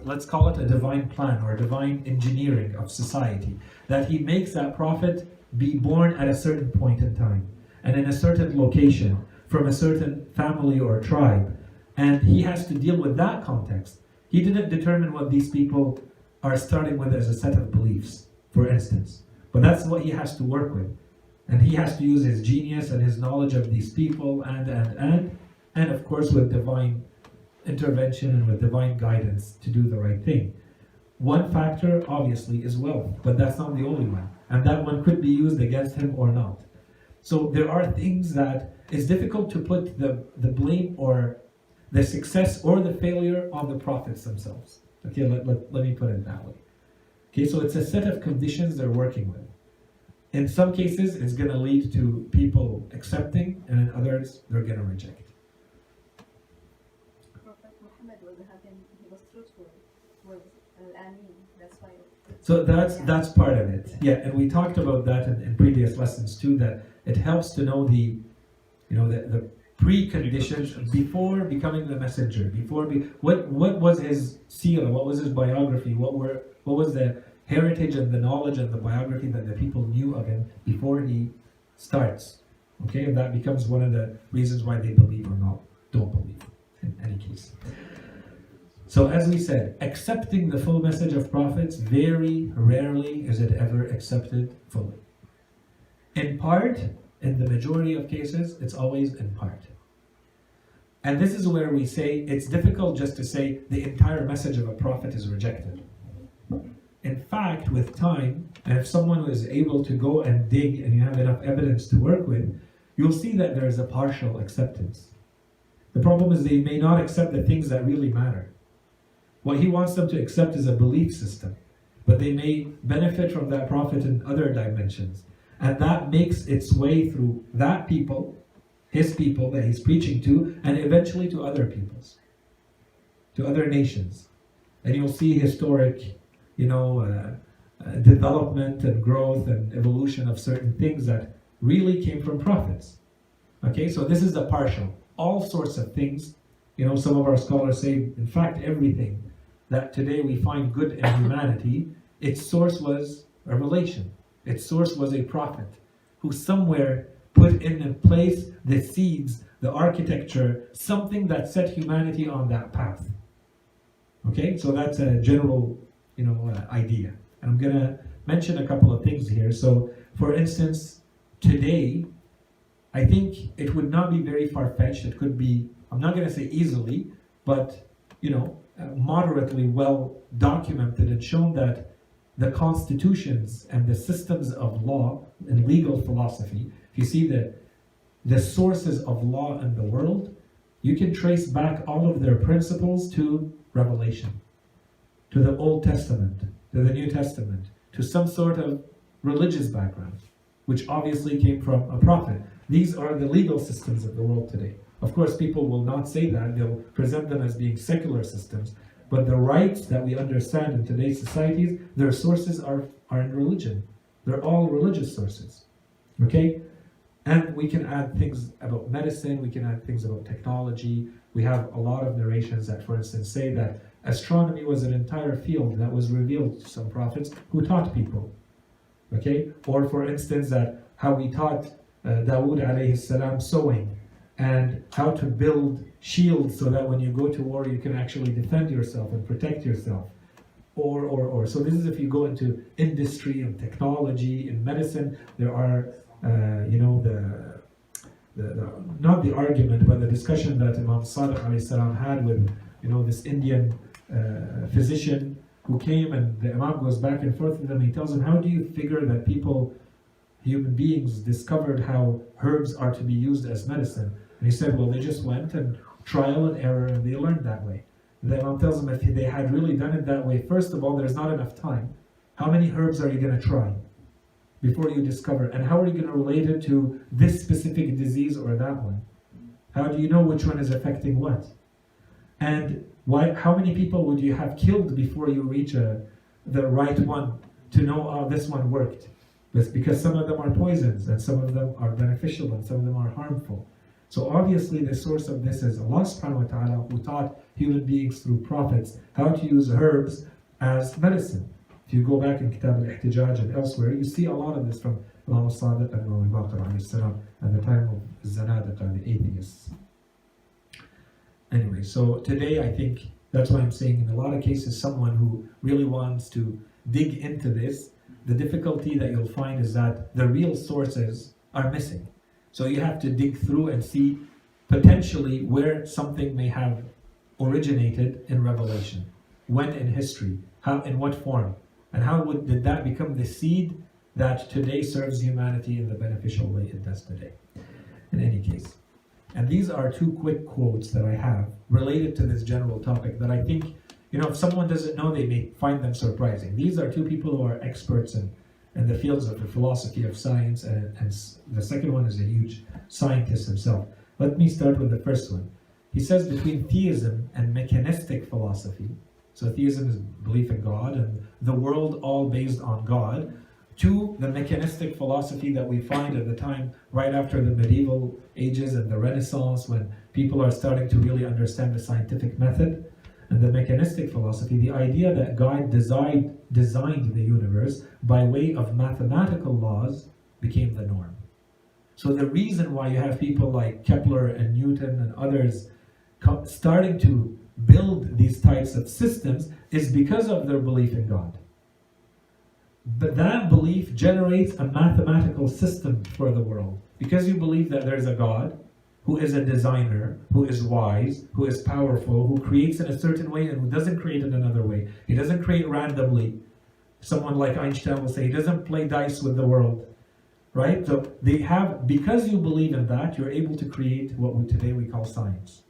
let's call it a divine plan or a divine engineering of society, that he makes that prophet be born at a certain point in time and in a certain location from a certain family or tribe, and he has to deal with that context. He didn't determine what these people are starting with as a set of beliefs, for instance, but that's what he has to work with, and he has to use his genius and his knowledge of these people and of course with divine intervention and with divine guidance to do the right thing. One factor obviously is wealth, but that's not the only one, and that one could be used against him or not. So there are things that it's difficult to put the blame or the success or the failure on the prophets themselves. Okay, let me put it that way. Okay, so it's a set of conditions they're working with. In some cases, it's going to lead to people accepting, and in others, they're going to reject. Prophet Muhammad he was truthful with Al-Amin, that's why. So that's part of it. Yeah, and we talked about that in previous lessons too, that it helps to know the preconditions before becoming the messenger. What was his seerah? What was his biography? What was the heritage and the knowledge and the biography that the people knew of him before he starts? Okay, and that becomes one of the reasons why they believe or don't believe. In any case. So as we said, accepting the full message of prophets, very rarely is it ever accepted fully. In part, in the majority of cases, it's always in part. And this is where we say it's difficult just to say the entire message of a prophet is rejected. In fact, with time, and if someone is able to go and dig and you have enough evidence to work with, you'll see that there is a partial acceptance. The problem is they may not accept the things that really matter. What he wants them to accept is a belief system, but they may benefit from that prophet in other dimensions. And that makes its way through that people, his people that he's preaching to, and eventually to other peoples, to other nations. And you'll see historic, development and growth and evolution of certain things that really came from prophets. Okay, so this is the partial. All sorts of things, some of our scholars say, in fact, everything that today we find good in humanity, its source was revelation. Its source was a prophet who somewhere put in place the seeds, the architecture, something that set humanity on that path. Okay, so that's a general, idea. And I'm going to mention a couple of things here. So, for instance, today, I think it would not be very far-fetched. It could be, I'm not going to say easily, but, moderately well documented and shown that the constitutions and the systems of law and legal philosophy, if you see the sources of law in the world, you can trace back all of their principles to Revelation, to the Old Testament, to the New Testament, to some sort of religious background, which obviously came from a prophet. These are the legal systems of the world today. Of course, people will not say that. They'll present them as being secular systems. But the rights that we understand in today's societies, their sources are in religion. They're all religious sources. Okay? And we can add things about medicine, we can add things about technology. We have a lot of narrations that, for instance, say that astronomy was an entire field that was revealed to some prophets who taught people. Okay? Or, for instance, that how we taught Dawood alayhi salam sewing, and how to build shields so that when you go to war you can actually defend yourself and protect yourself. Or. So this is if you go into industry and technology and medicine, there are, not the argument, but the discussion that Imam Sadiq alayhi salam had with, this Indian physician who came, and the Imam goes back and forth with him. He tells him, how do you figure that human beings discovered how herbs are to be used as medicine? And he said, well, they just went and trial and error, and they learned that way. And the Imam tells them, if they had really done it that way, first of all, there's not enough time. How many herbs are you going to try before you discover? And how are you going to relate it to this specific disease or that one? How do you know which one is affecting what? And how many people would you have killed before you reach the right one to know, oh, this one worked? It's because some of them are poisons, and some of them are beneficial, and some of them are harmful. So obviously the source of this is Allah subhanahu wa ta'ala, who taught human beings through prophets how to use herbs as medicine. If you go back in Kitab al-Ihtijaj and elsewhere, you see a lot of this from Imam Sadiq and Imam Baqir alayhi salam at the time of Zanadiqa, the atheists. Anyway, so today I think that's why I'm saying in a lot of cases, someone who really wants to dig into this, the difficulty that you'll find is that the real sources are missing. So you have to dig through and see potentially where something may have originated in Revelation, when in history, how, in what form, and how did that become the seed that today serves humanity in the beneficial way it does today. In any case. And these are two quick quotes that I have related to this general topic that I think, if someone doesn't know, they may find them surprising. These are two people who are experts in the fields of the philosophy of science, and the second one is a huge scientist himself. Let me start with the first one. He says between theism and mechanistic philosophy, so theism is belief in God and the world all based on God, to the mechanistic philosophy that we find at the time right after the medieval ages and the Renaissance, when people are starting to really understand the scientific method. And the mechanistic philosophy, the idea that God designed the universe by way of mathematical laws, became the norm. So the reason why you have people like Kepler and Newton and others starting to build these types of systems is because of their belief in God. But that belief generates a mathematical system for the world. Because you believe that there's a God who is a designer, who is wise, who is powerful, who creates in a certain way and who doesn't create in another way. He doesn't create randomly. Someone like Einstein will say he doesn't play dice with the world. Right? So because you believe in that, you're able to create what today we call science.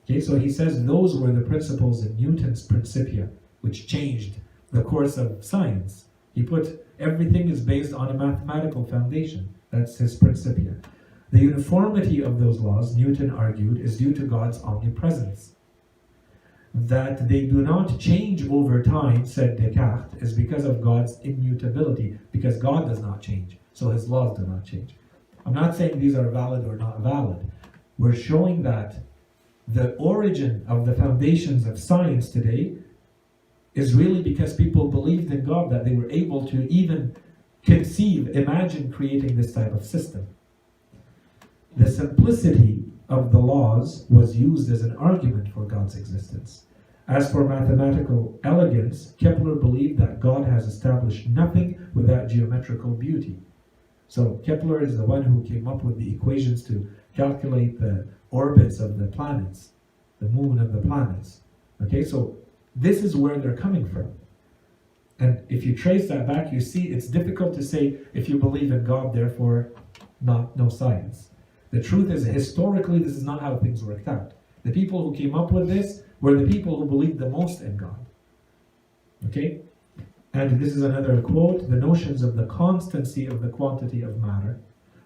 Okay, so he says those were the principles in Newton's Principia, which changed the course of science. He put everything is based on a mathematical foundation. That's his Principia. The uniformity of those laws, Newton argued, is due to God's omnipresence. that they do not change over time, said Descartes, is because of God's immutability, because God does not change, so his laws do not change. I'm not saying these are valid or not valid. We're showing that the origin of the foundations of science today is really because people believed in God, that they were able to even conceive, imagine creating this type of system. The simplicity of the laws was used as an argument for God's existence. As for mathematical elegance, Kepler believed that God has established nothing without geometrical beauty. So Kepler is the one who came up with the equations to calculate the orbits of the planets, the moon and the planets. Okay, so this is where they're coming from. And if you trace that back, you see it's difficult to say if you believe in God, therefore no science. The truth is, historically, this is not how things worked out. The people who came up with this were the people who believed the most in God. Okay? And this is another quote: the notions of the constancy of the quantity of matter,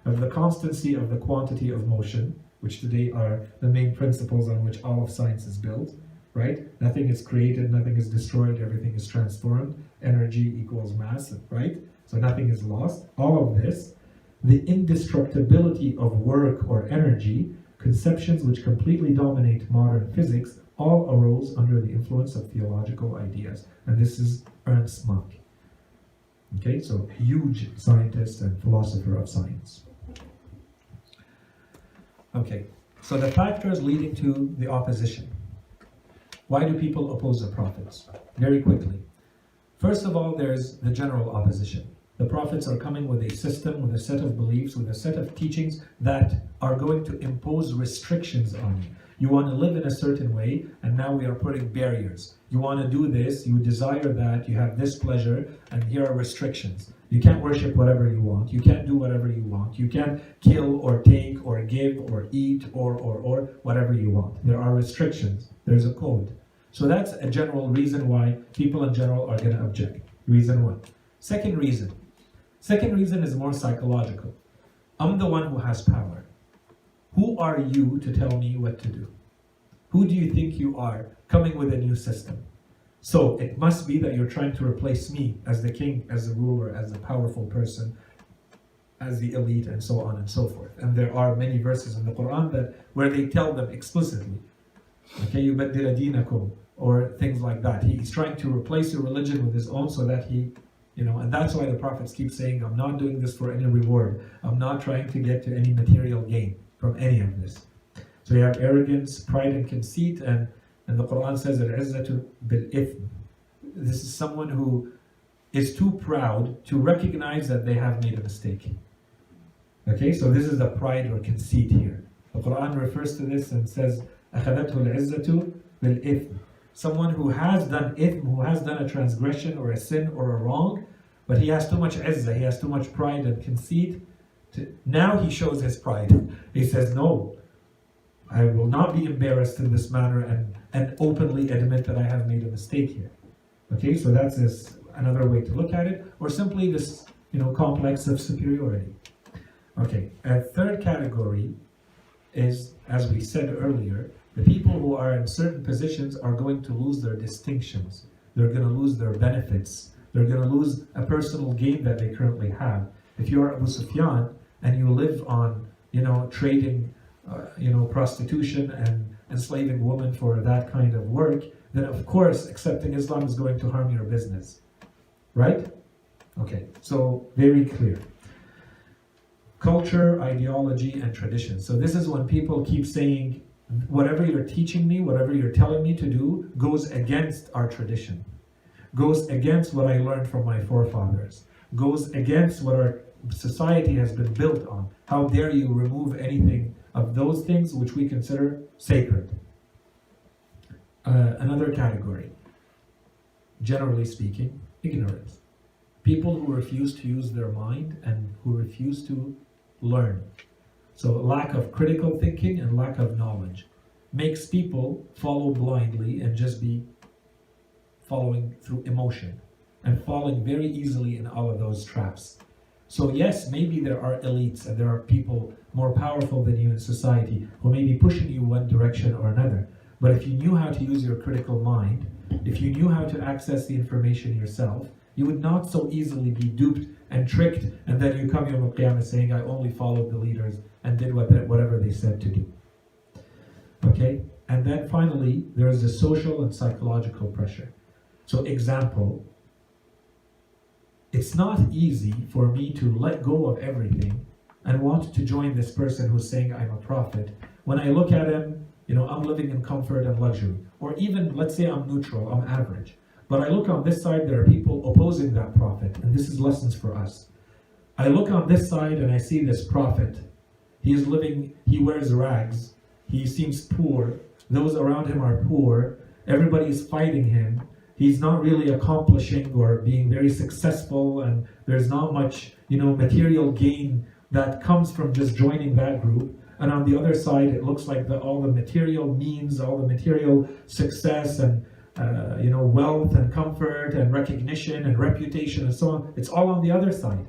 of the constancy of the quantity of motion, which today are the main principles on which all of science is built, right? Nothing is created, nothing is destroyed, everything is transformed. Energy equals mass, right? So nothing is lost. All of this, the indestructibility of work or energy, conceptions which completely dominate modern physics, all arose under the influence of theological ideas. And this is Ernst Mach. Okay, so huge scientist and philosopher of science. Okay, so the factors leading to the opposition. Why do people oppose the prophets? Very quickly. First of all, there's the general opposition. The prophets are coming with a system, with a set of beliefs, with a set of teachings that are going to impose restrictions on you. You want to live in a certain way, and now we are putting barriers. You want to do this, you desire that, you have this pleasure, and here are restrictions. You can't worship whatever you want. You can't do whatever you want. You can't kill or take or give or eat or whatever you want. There are restrictions. There's a code. So that's a general reason why people in general are going to object. Reason one. Second reason is more psychological. I'm the one who has power. Who are you to tell me what to do? Who do you think you are coming with a new system? So it must be that you're trying to replace me as the king, as the ruler, as the powerful person, as the elite, and so on and so forth. And there are many verses in the Quran where they tell them explicitly, okay, يُبَدِّلَ دِينَكُمْ, or things like that. He's trying to replace your religion with his own so that and that's why the prophets keep saying, I'm not doing this for any reward. I'm not trying to get to any material gain from any of this. So you have arrogance, pride, and conceit, and the Quran says, Al-izzatu bil-ithm. This is someone who is too proud to recognize that they have made a mistake. Okay, so this is the pride or conceit here. The Quran refers to this and says, أَخَذَتْهُ الْعِزَّةُ بِالْإِثْمِ. Someone who has done ithm, who has done a transgression or a sin or a wrong, but he has too much izzah, he has too much pride and conceit. Now he shows his pride. He says, no, I will not be embarrassed in this manner and openly admit that I have made a mistake here. Okay, so that's another way to look at it, or simply this complex of superiority. Okay, a third category is, as we said earlier, the people who are in certain positions are going to lose their distinctions. They're going to lose their benefits. They're going to lose a personal gain that they currently have. If you are Abu Sufyan and you live on, trading, prostitution and enslaving women for that kind of work, then of course accepting Islam is going to harm your business. Right? Okay, so very clear. Culture, ideology, and tradition. So this is when people keep saying, whatever you're teaching me, whatever you're telling me to do, goes against our tradition, goes against what I learned from my forefathers, goes against what our society has been built on. How dare you remove anything of those things which we consider sacred? Another category, generally speaking, ignorance. People who refuse to use their mind and who refuse to learn. So lack of critical thinking and lack of knowledge makes people follow blindly and just be following through emotion and falling very easily in all of those traps. So yes, maybe there are elites and there are people more powerful than you in society who may be pushing you one direction or another. But if you knew how to use your critical mind, if you knew how to access the information yourself, you would not so easily be duped and tricked, and then you come Yawm al-Qiyamah saying, I only followed the leaders and did whatever they said to do. Okay? And then finally, there is the social and psychological pressure. So example, it's not easy for me to let go of everything and want to join this person who's saying I'm a prophet. When I look at him, I'm living in comfort and luxury. Or even, let's say I'm neutral, I'm average. But I look on this side, there are people opposing that prophet, and this is lessons for us. I look on this side and I see this prophet. He wears rags, he seems poor, those around him are poor, everybody is fighting him, he's not really accomplishing or being very successful, and there's not much, material gain that comes from just joining that group. And on the other side, it looks like all the material means, all the material success and wealth and comfort and recognition and reputation and so on, it's all on the other side.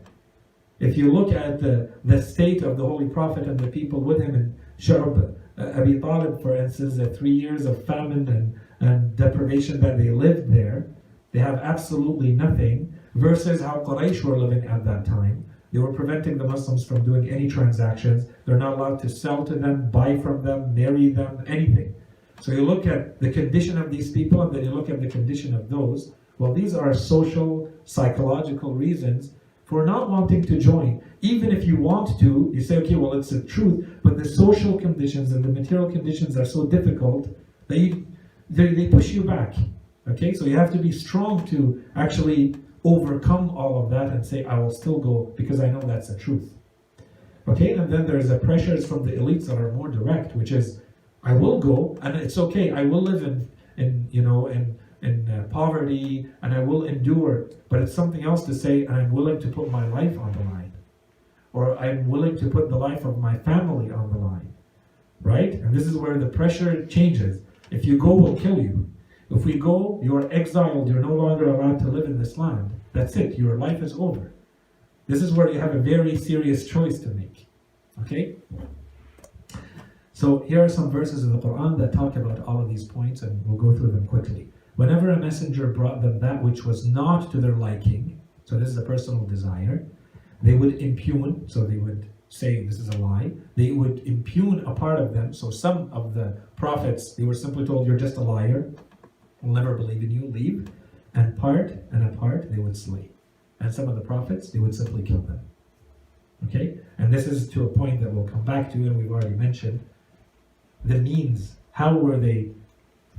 If you look at the state of the Holy Prophet and the people with him in Sharab, Abi Talib, for instance, the 3 years of famine and deprivation that they lived there, they have absolutely nothing, versus how Quraysh were living at that time. They were preventing the Muslims from doing any transactions. They're not allowed to sell to them, buy from them, marry them, anything. So you look at the condition of these people, and then you look at the condition of those. Well, these are social, psychological reasons for not wanting to join. Even if you want to, you say, okay, well, it's the truth, but the social conditions and the material conditions are so difficult that they push you back. Okay, so you have to be strong to actually overcome all of that and say, I will still go because I know that's the truth. Okay, and then there's the pressures from the elites that are more direct, which is, I will go, and it's okay. I will live in poverty, and I will endure. But it's something else to say, and I'm willing to put my life on the line, or I'm willing to put the life of my family on the line, right? And this is where the pressure changes. If you go, we'll kill you. If we go, you're exiled. You're no longer allowed to live in this land. That's it. Your life is over. This is where you have a very serious choice to make. Okay? So here are some verses in the Quran that talk about all of these points, and we'll go through them quickly. Whenever a messenger brought them that which was not to their liking, so this is a personal desire, they would impugn, so they would say this is a lie. They would impugn a part of them. So some of the prophets, they were simply told, you're just a liar, we'll never believe in you, leave. And a part they would slay. And some of the prophets, they would simply kill them. Okay? And this is to a point that we'll come back to, and we've already mentioned. The means, how were they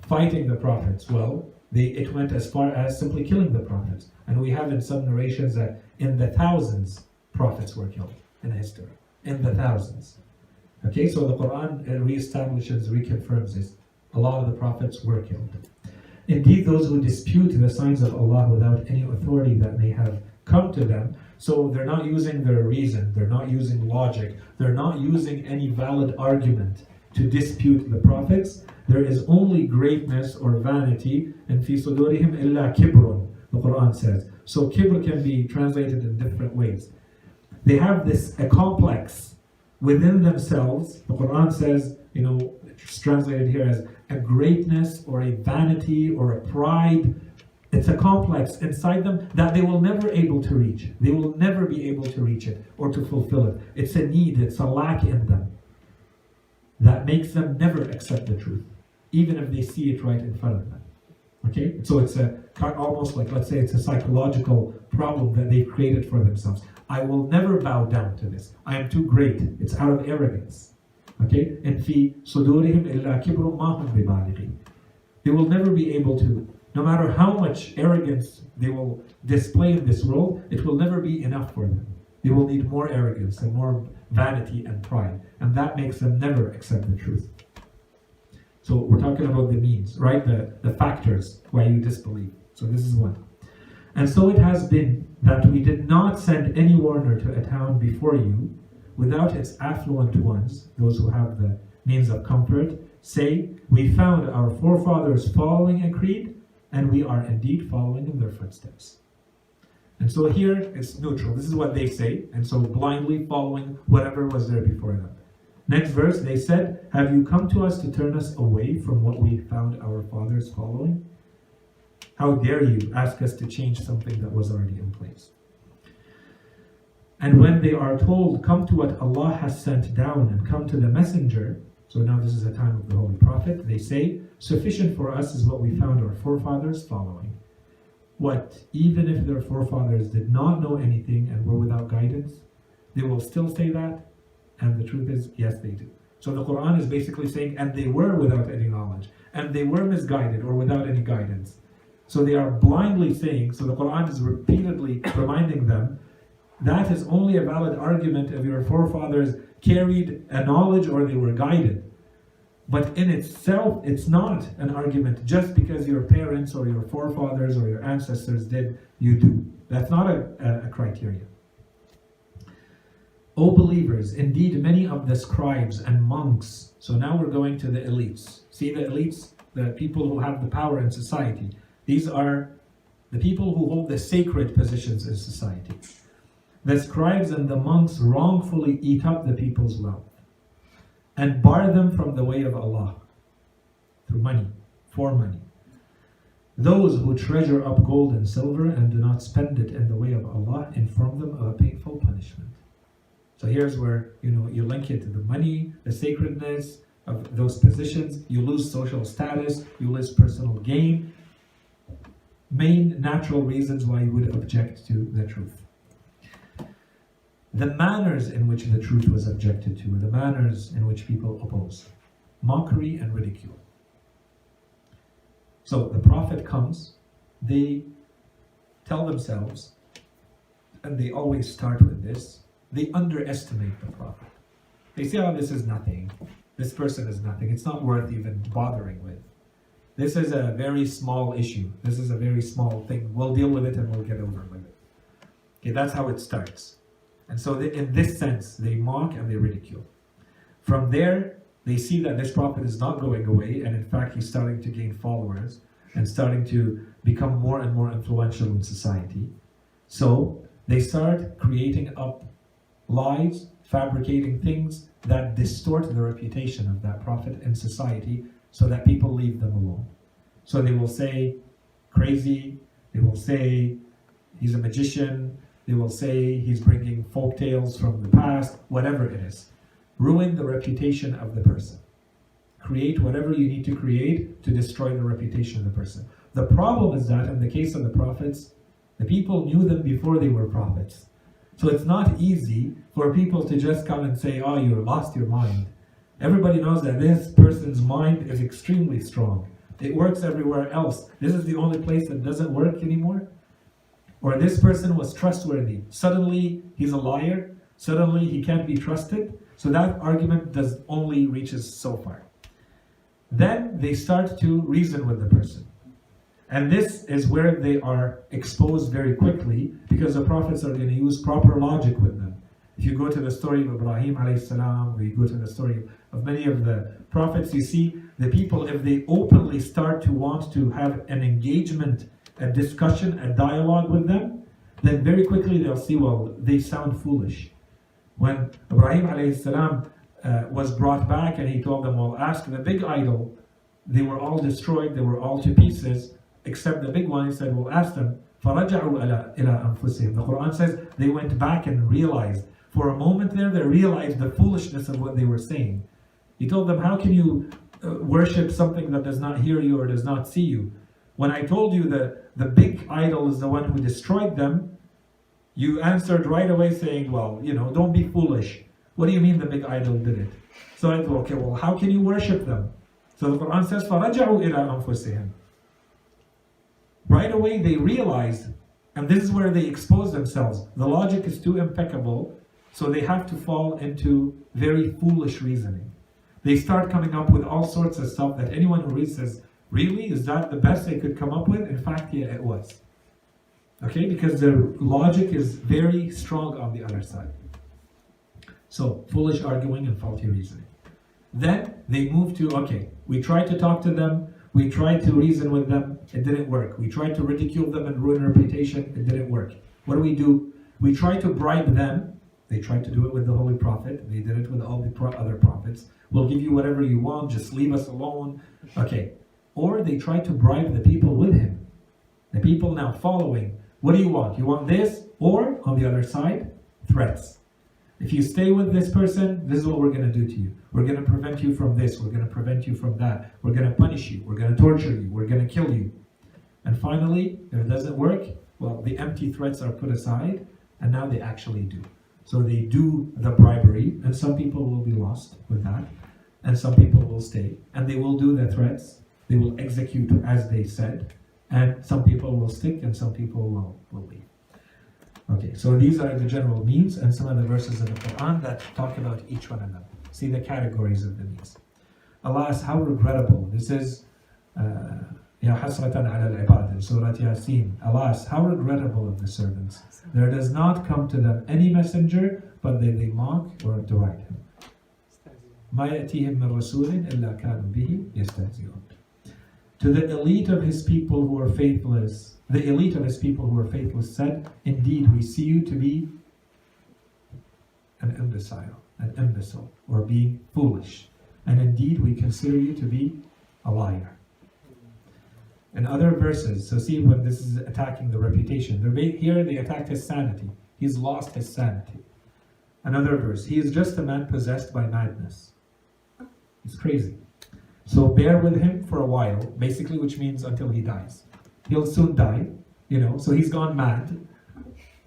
fighting the prophets? Well, it went as far as simply killing the prophets. And we have in some narrations that in the thousands, prophets were killed in history. In the thousands. Okay, so the Quran reestablishes, reconfirms this. A lot of the prophets were killed. Indeed, those who dispute the signs of Allah without any authority that may have come to them, so they're not using their reason, they're not using logic, they're not using any valid argument to dispute the prophets. There is only greatness or vanity, and fi sudurihim illa kibrun, the Quran says. So kibr can be translated in different ways. They have a complex within themselves. The Quran says, it's translated here as a greatness or a vanity or a pride. It's a complex inside them that they will never able to reach. They will never be able to reach it or to fulfill it. It's a need, it's a lack in them that makes them never accept the truth, even if they see it right in front of them. Okay? So it's almost like, let's say it's a psychological problem that they've created for themselves. I will never bow down to this. I am too great. It's out of arrogance. Okay? And fi sudurihim illa kibrun ma hum bibalighi. They will never be able to, no matter how much arrogance they will display in this world, it will never be enough for them. They will need more arrogance and more vanity and pride. And that makes them never accept the truth. So we're talking about the means, right? The factors why you disbelieve. So this is one. And so it has been that we did not send any warner to a town before you without its affluent ones, those who have the means of comfort, say, we found our forefathers following a creed, and we are indeed following in their footsteps. And so here it's neutral. This is what they say, and so blindly following whatever was there before them. Next verse, they said, "Have you come to us to turn us away from what we found our fathers following? How dare you ask us to change something that was already in place?" And when they are told, "Come to what Allah has sent down and come to the messenger," so now this is the time of the Holy Prophet, they say, "Sufficient for us is what we found our forefathers following." What, even if their forefathers did not know anything and were without guidance, they will still say that? And the truth is, yes, they do. So the Quran is basically saying, and they were without any knowledge, and they were misguided or without any guidance. So they are blindly saying, so the Quran is repeatedly reminding them, that is only a valid argument if your forefathers carried a knowledge or they were guided. But in itself, it's not an argument just because your parents or your forefathers or your ancestors did, you do. That's not a criteria. O believers, indeed many of the scribes and monks, so now we're going to the elites. See the elites, the people who have the power in society. These are the people who hold the sacred positions in society. The scribes and the monks wrongfully eat up the people's wealth and bar them from the way of Allah through money, for money. Those who treasure up gold and silver and do not spend it in the way of Allah, inform them of a painful punishment. So here's where you link it to the money, the sacredness of those positions. You lose social status, you lose personal gain. Main natural reasons why you would object to the truth. The manners in which the truth was objected to, the manners in which people oppose. Mockery and ridicule. So the Prophet comes, they tell themselves, and they always start with this, they underestimate the Prophet. They say, oh, this is nothing. This person is nothing. It's not worth even bothering with. This is a very small issue. This is a very small thing. We'll deal with it and we'll get over with it. Okay, that's how it starts. And so in this sense, they mock and they ridicule. From there, they see that this Prophet is not going away, and in fact, he's starting to gain followers and starting to become more and more influential in society. So they start creating up lies, fabricating things that distort the reputation of that Prophet in society so that people leave them alone. So they will say crazy, they will say he's a magician, they will say he's bringing folk tales from the past, whatever it is. Ruin the reputation of the person. Create whatever you need to create to destroy the reputation of the person. The problem is that in the case of the prophets, the people knew them before they were prophets. So it's not easy for people to just come and say, oh, you lost your mind. Everybody knows that this person's mind is extremely strong. It works everywhere else. This is the only place that doesn't work anymore. Or this person was trustworthy. Suddenly he's a liar. Suddenly he can't be trusted. So that argument does only reaches so far. Then they start to reason with the person. And this is where they are exposed very quickly, because the prophets are going to use proper logic with them. If you go to the story of Ibrahim alayhi salam, or you go to the story of many of the prophets, you see the people, if they openly start to want to have an engagement, a discussion, a dialogue with them, then very quickly they'll see, well, they sound foolish. When Ibrahim alayhi salam was brought back and he told them, well, ask the big idol, they were all destroyed, they were all to pieces, except the big one. He said, well, ask them. فَرَجَعُوا إِلَىٰ أَنفُسِهِمْ. The Quran says they went back and realized. For a moment there, they realized the foolishness of what they were saying. He told them, how can you worship something that does not hear you or does not see you? When I told you that the big idol is the one who destroyed them, you answered right away saying, well, don't be foolish. What do you mean the big idol did it? So I thought, okay, well, how can you worship them? So the Quran says, فَرَجَعُوا إِلَىٰ أَنفُسِهِمْ. Right away they realized, and this is where they expose themselves. The logic is too impeccable, so they have to fall into very foolish reasoning. They start coming up with all sorts of stuff that anyone who reads says, really? Is that the best they could come up with? In fact, yeah, it was. Okay, because their logic is very strong on the other side. So, foolish arguing and faulty reasoning. Then they move to, okay, we tried to talk to them, we tried to reason with them, it didn't work. We tried to ridicule them and ruin reputation, it didn't work. What do? We try to bribe them They tried to do it with the Holy Prophet. They did it with all the other prophets. We'll give you whatever you want, just leave us alone. Okay. Or they tried to bribe the people with him. The people now following. What do you want? You want this? Or, on the other side, threats. If you stay with this person, this is what we're going to do to you. We're going to prevent you from this. We're going to prevent you from that. We're going to punish you. We're going to torture you. We're going to kill you. And finally, if it doesn't work, well, the empty threats are put aside, and now they actually do. So they do the bribery, and some people will be lost with that, and some people will stay, and they will do the threats. They will execute as they said, and some people will stick, and some people will leave. Okay, so these are the general means, and some of the verses in the Quran that talk about each one of them. See the categories of the means. Alas, how regrettable. This is Ya hasratan ala al-ibad in Surah Yasin. Alas, how regrettable of the servants. There does not come to them any messenger, but they mock or deride him. مَا يَأْتِيهِمْ مِنْ رَسُولٍ إِلَّا كَانُوا بِهِ يَسْتَهْزِئُونَ. To the elite of his people who are faithless, the elite of his people who are faithless said, indeed we see you to be an imbecile, or being foolish. And indeed we consider you to be a liar. In other verses, so see when this is attacking the reputation. Here they attacked his sanity. He's lost his sanity. Another verse, he is just a man possessed by madness. He's crazy. So bear with him for a while, basically, which means until he dies. He'll soon die, so he's gone mad.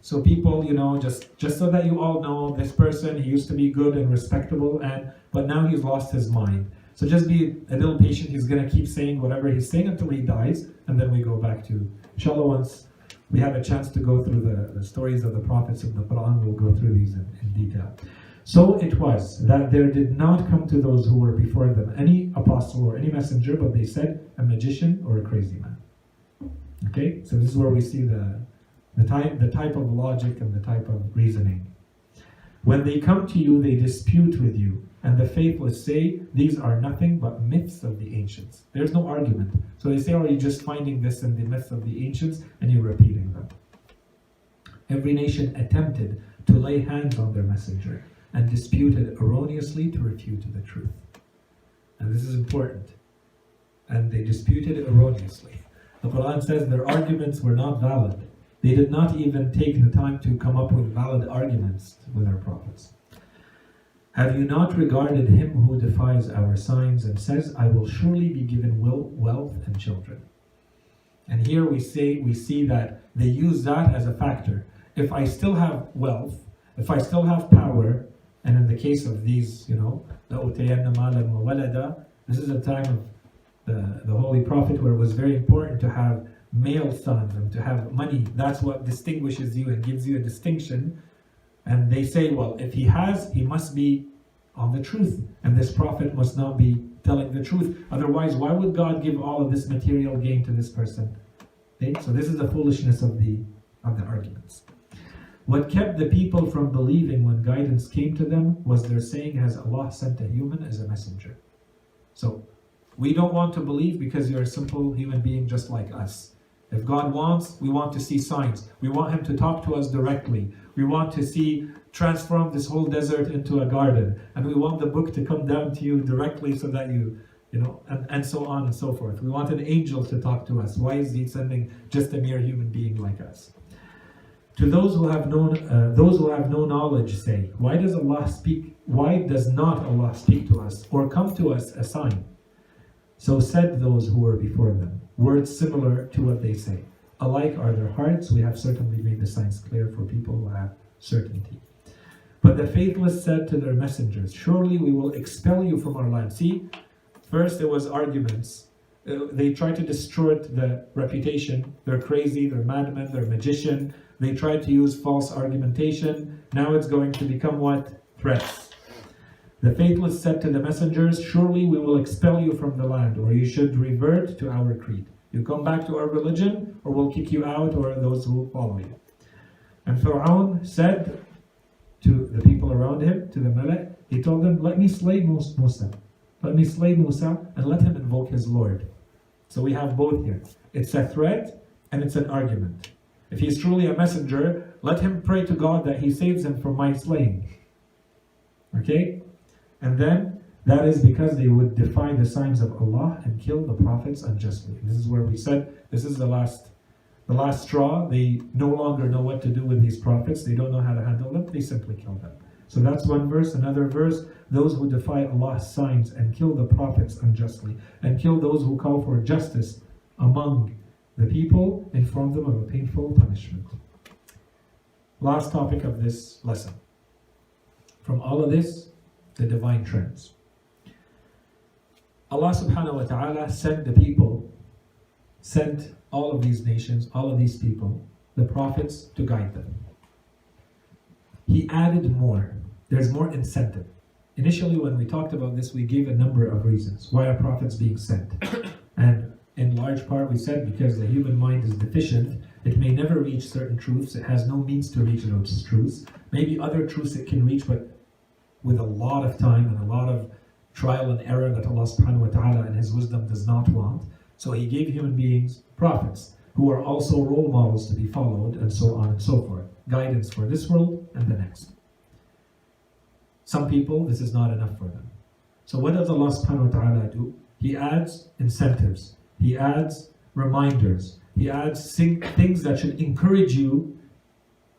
So people, just so that you all know, this person, he used to be good and respectable, but now he's lost his mind. So just be a little patient. He's going to keep saying whatever he's saying until he dies, and then we go back to, inshallah, once we have a chance to go through the stories of the prophets of the Quran, we'll go through these in detail. So it was that there did not come to those who were before them any apostle or any messenger, but they said a magician or a crazy man. Okay, so this is where we see the type of logic and the type of reasoning. When they come to you, they dispute with you, and the faithless say, these are nothing but myths of the ancients. There's no argument. So they say, are you just finding this in the myths of the ancients, and you're repeating them. Every nation attempted to lay hands on their messenger, and disputed erroneously to refute the truth. And this is important. And they disputed erroneously. The Quran says their arguments were not valid. They did not even take the time to come up with valid arguments with our prophets. Have you not regarded him who defies our signs and says, I will surely be given wealth and children? And here we see that they use that as a factor. If I still have wealth, if I still have power, and in the case of these, لَأُوتَيَنَّ مَالًا وَوَلَدًا, this is a time of the Holy Prophet where it was very important to have male sons and to have money. That's what distinguishes you and gives you a distinction. And they say, well, if he must be on the truth, and this prophet must not be telling the truth. Otherwise, why would God give all of this material gain to this person? Okay? So this is the foolishness of the arguments. What kept the people from believing when guidance came to them was their saying, has Allah sent a human as a messenger? So, we don't want to believe because you're a simple human being just like us. If God wants, we want to see signs. We want Him to talk to us directly. We want to transform this whole desert into a garden. And we want the book to come down to you directly so that and so on and so forth. We want an angel to talk to us. Why is He sending just a mere human being like us? To those who have no knowledge say, why does not Allah speak to us or come to us a sign? So said those who were before them, words similar to what they say. Alike are their hearts, we have certainly made the signs clear for people who have certainty. But the faithless said to their messengers, surely we will expel you from our land. See, first there was arguments. They tried to distort the reputation. They're crazy, they're madmen, they're magician. They tried to use false argumentation. Now it's going to become what? Threats. The faithless said to the messengers, surely we will expel you from the land, or you should revert to our creed. You come back to our religion, or we'll kick you out, or those who follow you. And Fir'aun said to the people around him, to the Malak, he told them, let me slay Musa. Let me slay Musa and let him invoke his Lord. So we have both here. It's a threat and it's an argument. If he's truly a messenger, let him pray to God that he saves him from my slaying. Okay? And then, that is because they would defy the signs of Allah and kill the prophets unjustly. This is where we said, this is the last straw. They no longer know what to do with these prophets. They don't know how to handle them. They simply kill them. So that's one verse. Another verse, those who defy Allah's signs and kill the prophets unjustly, and kill those who call for justice among the people, inform them of a painful punishment. Last topic of this lesson. From all of this, the divine trends. Allah subhanahu wa ta'ala sent all of these nations, all of these people, the prophets, to guide them. He added more. There's more incentive. Initially, when we talked about this, we gave a number of reasons why are prophets being sent. And in large part, we said because the human mind is deficient, it may never reach certain truths. It has no means to reach those truths. Maybe other truths it can reach, but with a lot of time and a lot of trial and error that Allah subhanahu wa ta'ala in His wisdom does not want. So He gave human beings prophets, who are also role models to be followed, and so on and so forth. Guidance for this world and the next. Some people, this is not enough for them. So what does Allah subhanahu wa ta'ala do? He adds incentives. He adds reminders. He adds things that should encourage you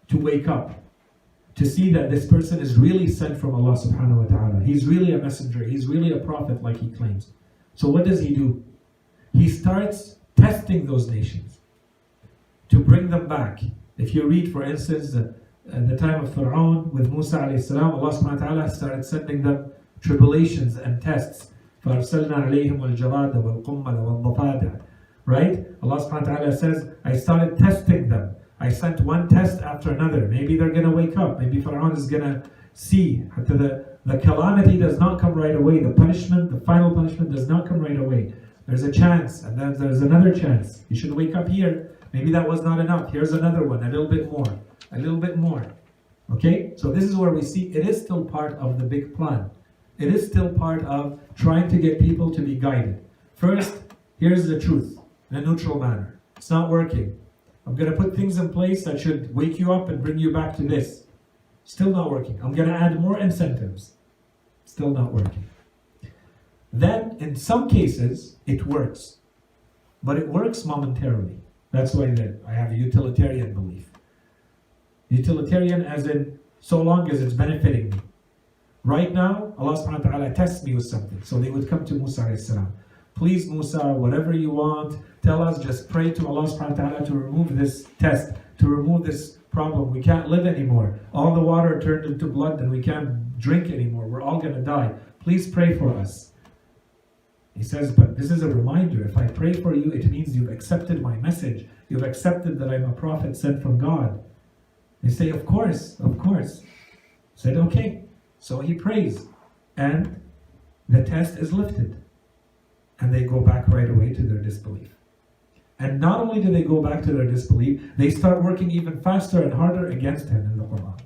to wake up, to see that this person is really sent from Allah subhanahu wa ta'ala. He's really a messenger. He's really a prophet like he claims. So what does he do? He starts testing those nations to bring them back. If you read, for instance, at the time of Fir'aun with Musa alayhi salam, Allah subhanahu wa ta'ala started sending them tribulations and tests. فَأَرْسَلْنَا عَلَيْهِمُ الْجَرَادَ وَالْقُمَّلَ وَالضَّفَادِعَ. Right? Allah subhanahu wa ta'ala says, I started testing them. I sent one test after another. Maybe they're going to wake up. Maybe Fir'aun is going to see. The calamity does not come right away. The punishment, the final punishment does not come right away. There's a chance, and then there's another chance. You should wake up here. Maybe that was not enough. Here's another one, a little bit more. A little bit more. Okay? So this is where we see it is still part of the big plan. It is still part of trying to get people to be guided. First, here's the truth in a neutral manner. It's not working. I'm going to put things in place that should wake you up and bring you back to this. Still not working. I'm going to add more incentives. Still not working. Then, in some cases, it works. But it works momentarily. That's why I have a utilitarian belief. Utilitarian as in, so long as it's benefiting me. Right now, Allah subhanahu wa ta'ala tests me with something. So they would come to Musa alayhi salam. Please Musa, whatever you want, tell us, just pray to Allah subhanahu wa ta'ala to remove this test, to remove this problem. We can't live anymore. All the water turned into blood and we can't drink anymore. We're all going to die. Please pray for us. He says, but this is a reminder. If I pray for you, it means you've accepted my message. You've accepted that I'm a prophet sent from God. They say, of course, of course. Said, okay. So he prays. And the test is lifted. And they go back right away to their disbelief. And not only do they go back to their disbelief, they start working even faster and harder against him in the Quran,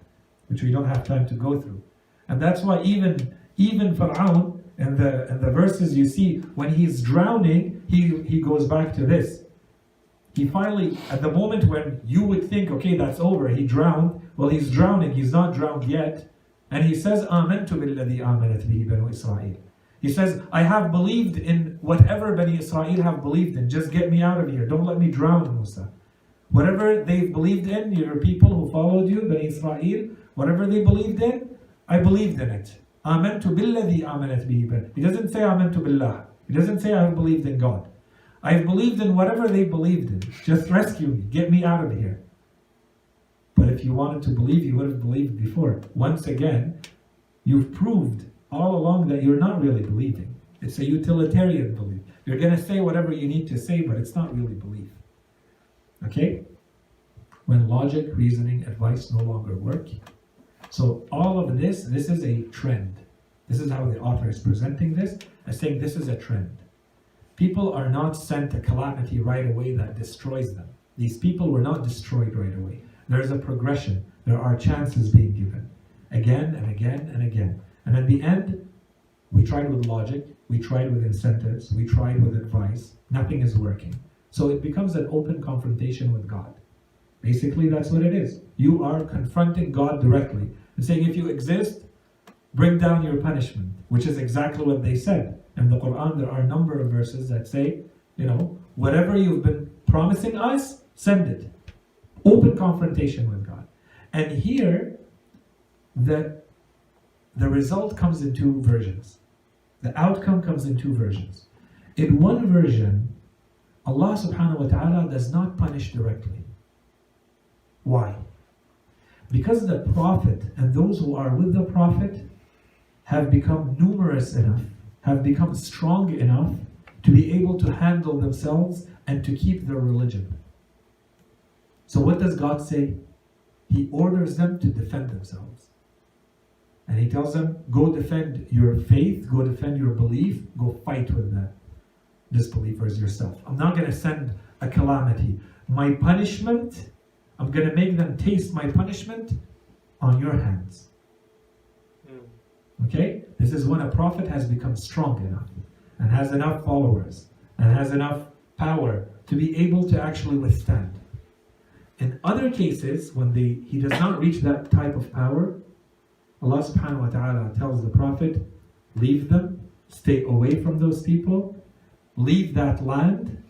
which we don't have time to go through. And that's why even Fir'aun, and the verses you see, when he's drowning, he goes back to this. He finally, at the moment when you would think, okay, that's over, he drowned. Well, he's drowning, he's not drowned yet. And he says, آمَنْتُ بِالَّذِي آمَنَتْ بِهِ بَنُو إِسْرَائِيلِ. He says, I have believed in whatever Bani Israel have believed in. Just get me out of here. Don't let me drown, Musa. Whatever they've believed in, your people who followed you, Bani Israel, whatever they believed in, I believed in it. آمَنْتُ بِالَّذِي آمَنَتْ بِهِ. He doesn't say آمَنْتُ بِاللَّهِ. He doesn't say I have believed in God. I've believed in whatever they believed in. Just rescue me. Get me out of here. But if you wanted to believe, you would have believed before. Once again, you've proved all along that you're not really believing. It's a utilitarian belief. You're going to say whatever you need to say, but it's not really belief. Okay? When logic, reasoning, advice no longer work. So all of this is a trend. This is how the author is presenting this, as saying this is a trend. People are not sent a calamity right away that destroys them. These people were not destroyed right away. There's a progression. There are chances being given. Again and again and again. And at the end, we tried with logic, we tried with incentives, we tried with advice. Nothing is working. So it becomes an open confrontation with God. Basically, that's what it is. You are confronting God directly and saying, if you exist, bring down your punishment, which is exactly what they said. In the Quran, there are a number of verses that say, whatever you've been promising us, send it. Open confrontation with God. And here, the result comes in two versions. The outcome comes in two versions. In one version, Allah subhanahu wa ta'ala does not punish directly. Why? Because the Prophet and those who are with the Prophet have become numerous enough, have become strong enough to be able to handle themselves and to keep their religion. So what does God say? He orders them to defend themselves. And He tells them, go defend your faith, go defend your belief, go fight with the disbelievers yourself. I'm not going to send a calamity. My punishment, I'm going to make them taste my punishment on your hands. Okay? This is when a prophet has become strong enough and has enough followers and has enough power to be able to actually withstand. In other cases, when he does not reach that type of power, Allah subhanahu wa ta'ala tells the Prophet, leave them, stay away from those people, leave that land,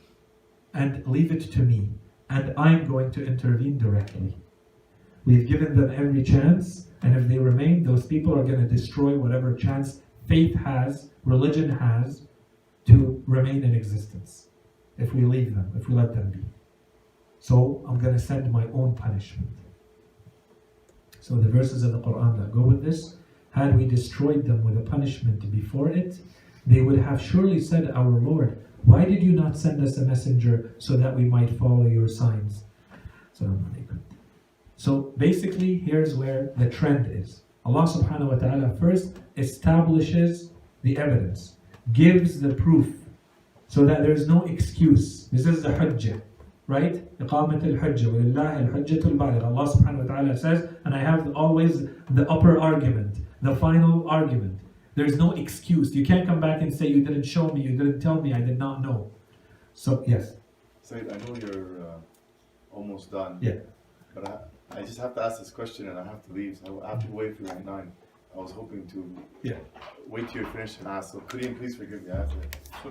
and leave it to me. And I'm going to intervene directly. We've given them every chance, and if they remain, those people are going to destroy whatever chance faith has, religion has, to remain in existence. If we leave them, if we let them be. So I'm going to send my own punishment. So the verses of the Quran that go with this, had we destroyed them with a punishment before it, they would have surely said, our Lord, why did you not send us a messenger so that we might follow your signs? So basically, here's where the trend is. Allah subhanahu wa ta'ala first establishes the evidence, gives the proof, so that there's no excuse. This is the hujjah, right? إقامة الحجة ولله الحجة البالغة. Allah subhanahu wa ta'ala says, and I have always the upper argument, the final argument. There's no excuse. You can't come back and say, you didn't show me, you didn't tell me, I did not know. So, yes. Said, I know you're almost done. Yeah. But I just have to ask this question and I have to leave. So I have to wait for you at 9. I was hoping to wait till you're finished and ask. So could you please forgive me?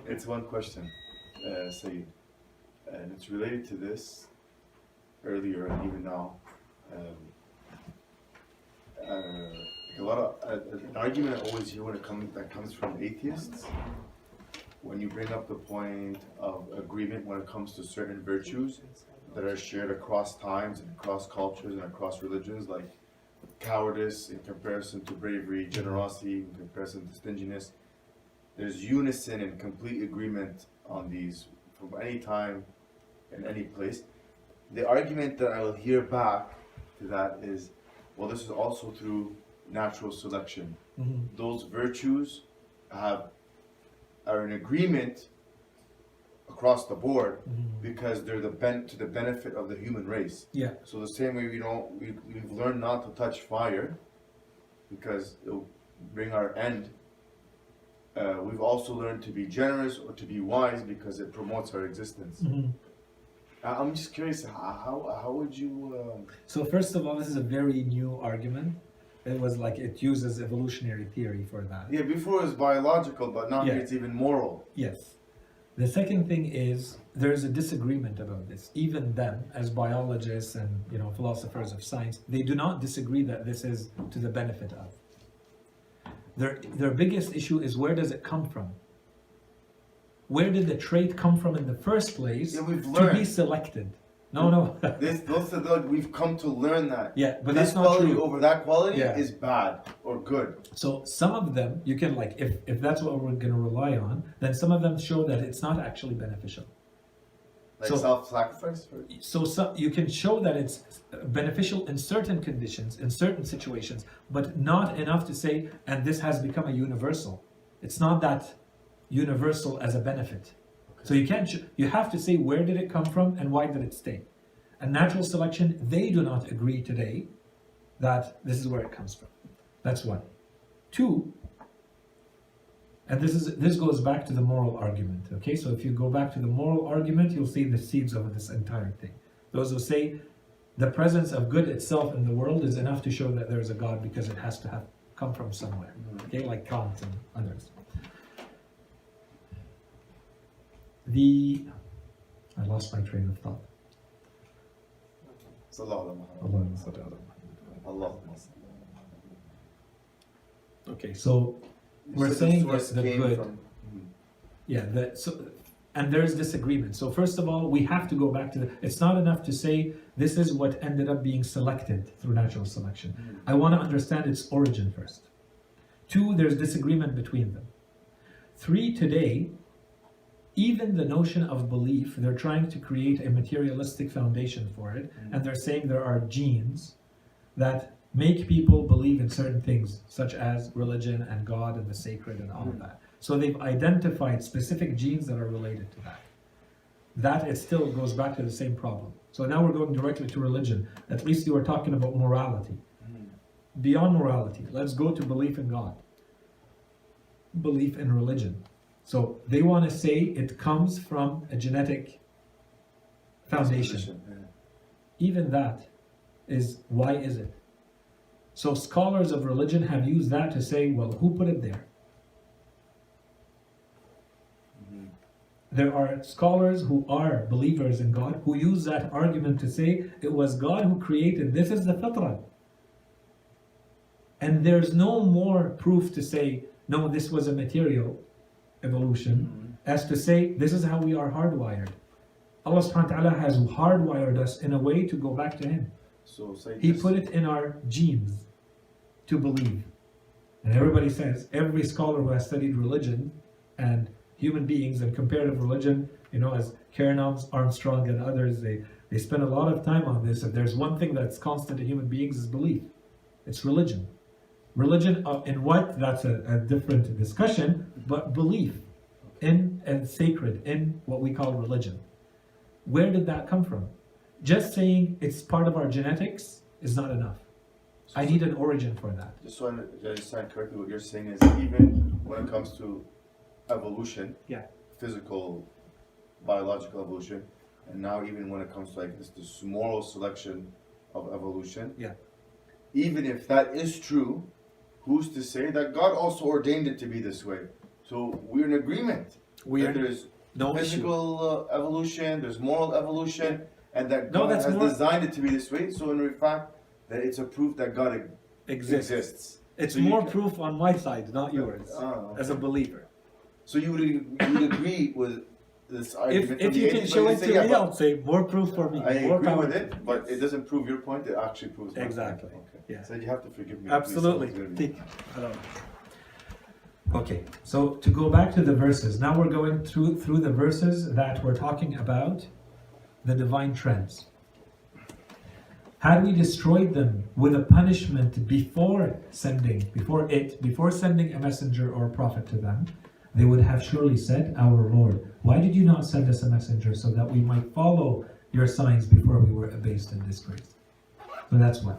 It's one question, Sayyid. And it's related to this earlier and even now. A lot of an argument I always hear when that comes from atheists, when you bring up the point of agreement when it comes to certain virtues that are shared across times and across cultures and across religions, like cowardice in comparison to bravery, generosity in comparison to stinginess. There's unison and complete agreement on these from any time in any place. The argument that I will hear back to that is, well, this is also through natural selection. Mm-hmm. Those virtues are in agreement across the board because they're to the benefit of the human race. Yeah. So the same way we've learned not to touch fire because it'll bring our end. We've also learned to be generous or to be wise because it promotes our existence. Mm-hmm. I'm just curious, how would you... So first of all, this is a very new argument. It was like it uses evolutionary theory for that. Yeah, before it was biological, but now Yeah. it's even moral. Yes. The second thing is there's a disagreement about this. Even them, as biologists and philosophers of science, they do not disagree that this is to the benefit of. Their biggest issue is, where does it come from? Where did the trait come from in the first place Yeah, we've to learned. be selected? No. We've come to learn that. Yeah, but this that's not quality true. over that quality Yeah. is bad or good. So some of them, you can if that's what we're going to rely on, then some of them show that it's not actually beneficial. Like So- self-sacrifice? So you can show that it's beneficial in certain conditions, in certain situations, but not enough to say, and this has become a universal. It's not that universal as a benefit. So you can't. You have to say, where did it come from and why did it stay? And natural selection, they do not agree today that this is where it comes from. That's one. Two, and this goes back to the moral argument. Okay, so if you go back to the moral argument, you'll see the seeds of this entire thing. Those who say the presence of good itself in the world is enough to show that there is a God, because it has to have come from somewhere. Okay, like Kant and others. I lost my train of thought. Allah. Okay, so we're saying that the good, and there's disagreement. So first of all, we have to go back to it's not enough to say this is what ended up being selected through natural selection. I want to understand its origin first. 2, there's disagreement between them. 3, today, even the notion of belief, they're trying to create a materialistic foundation for it, and they're saying there are genes that make people believe in certain things, such as religion and God and the sacred and all of that. So they've identified specific genes that are related to that. That it still goes back to the same problem. So now we're going directly to religion. At least you were talking about morality. Beyond morality, let's go to belief in God. Belief in religion. So they want to say it comes from a genetic foundation. Even that is, why is it? So scholars of religion have used that to say, well, who put it there? There are scholars who are believers in God who use that argument to say it was God who created, this is the fitrah. And there's no more proof to say, no, this was a material evolution, as to say, this is how we are hardwired. Allah subhanahu wa ta'ala has hardwired us in a way to go back to Him. So say He put it in our genes to believe. And everybody says, every scholar who has studied religion and human beings and comparative religion, as Karen Armstrong and others, they spend a lot of time on this. If there's one thing that's constant in human beings, is belief. It's religion. Religion in what? That's a different discussion, but belief in and sacred in what we call religion. Where did that come from? Just saying it's part of our genetics is not enough. I need an origin for that. Just so I understand correctly, what you're saying is even when it comes to evolution, physical, biological evolution, and now even when it comes to like this moral selection of evolution, even if that is true, who's to say that God also ordained it to be this way? So we're in agreement. There's physical evolution, there's moral evolution, and that God has designed it to be this way. So in fact, that it's a proof that God exists. It's more proof on my side, not yours, as a believer. So you would agree with this argument? If you can show it to me, I'll say more proof for me. I more agree power. with it, but it doesn't prove your point. It actually proves my Exactly. point. Okay. Yeah. So you have to forgive me. Absolutely. Okay, so to go back to the verses, now we're going through the verses that we're talking about the divine trends. Had we destroyed them with a punishment before sending a messenger or a prophet to them, they would have surely said, our Lord, why did you not send us a messenger so that we might follow your signs before we were abased and disgraced? So that's one.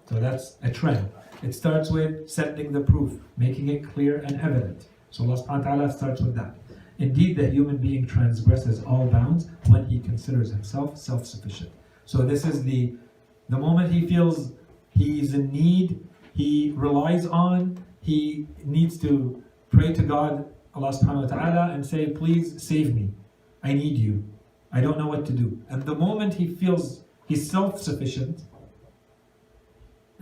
So that's a trend. It starts with sending the proof, making it clear and evident. So Allah subhanahu wa ta'ala starts with that. Indeed, the human being transgresses all bounds when he considers himself self-sufficient. So this is the moment he feels he's in need, he relies on, he needs to pray to God, Allah subhanahu wa ta'ala, and say, please save me. I need you. I don't know what to do. And the moment he feels he's self-sufficient,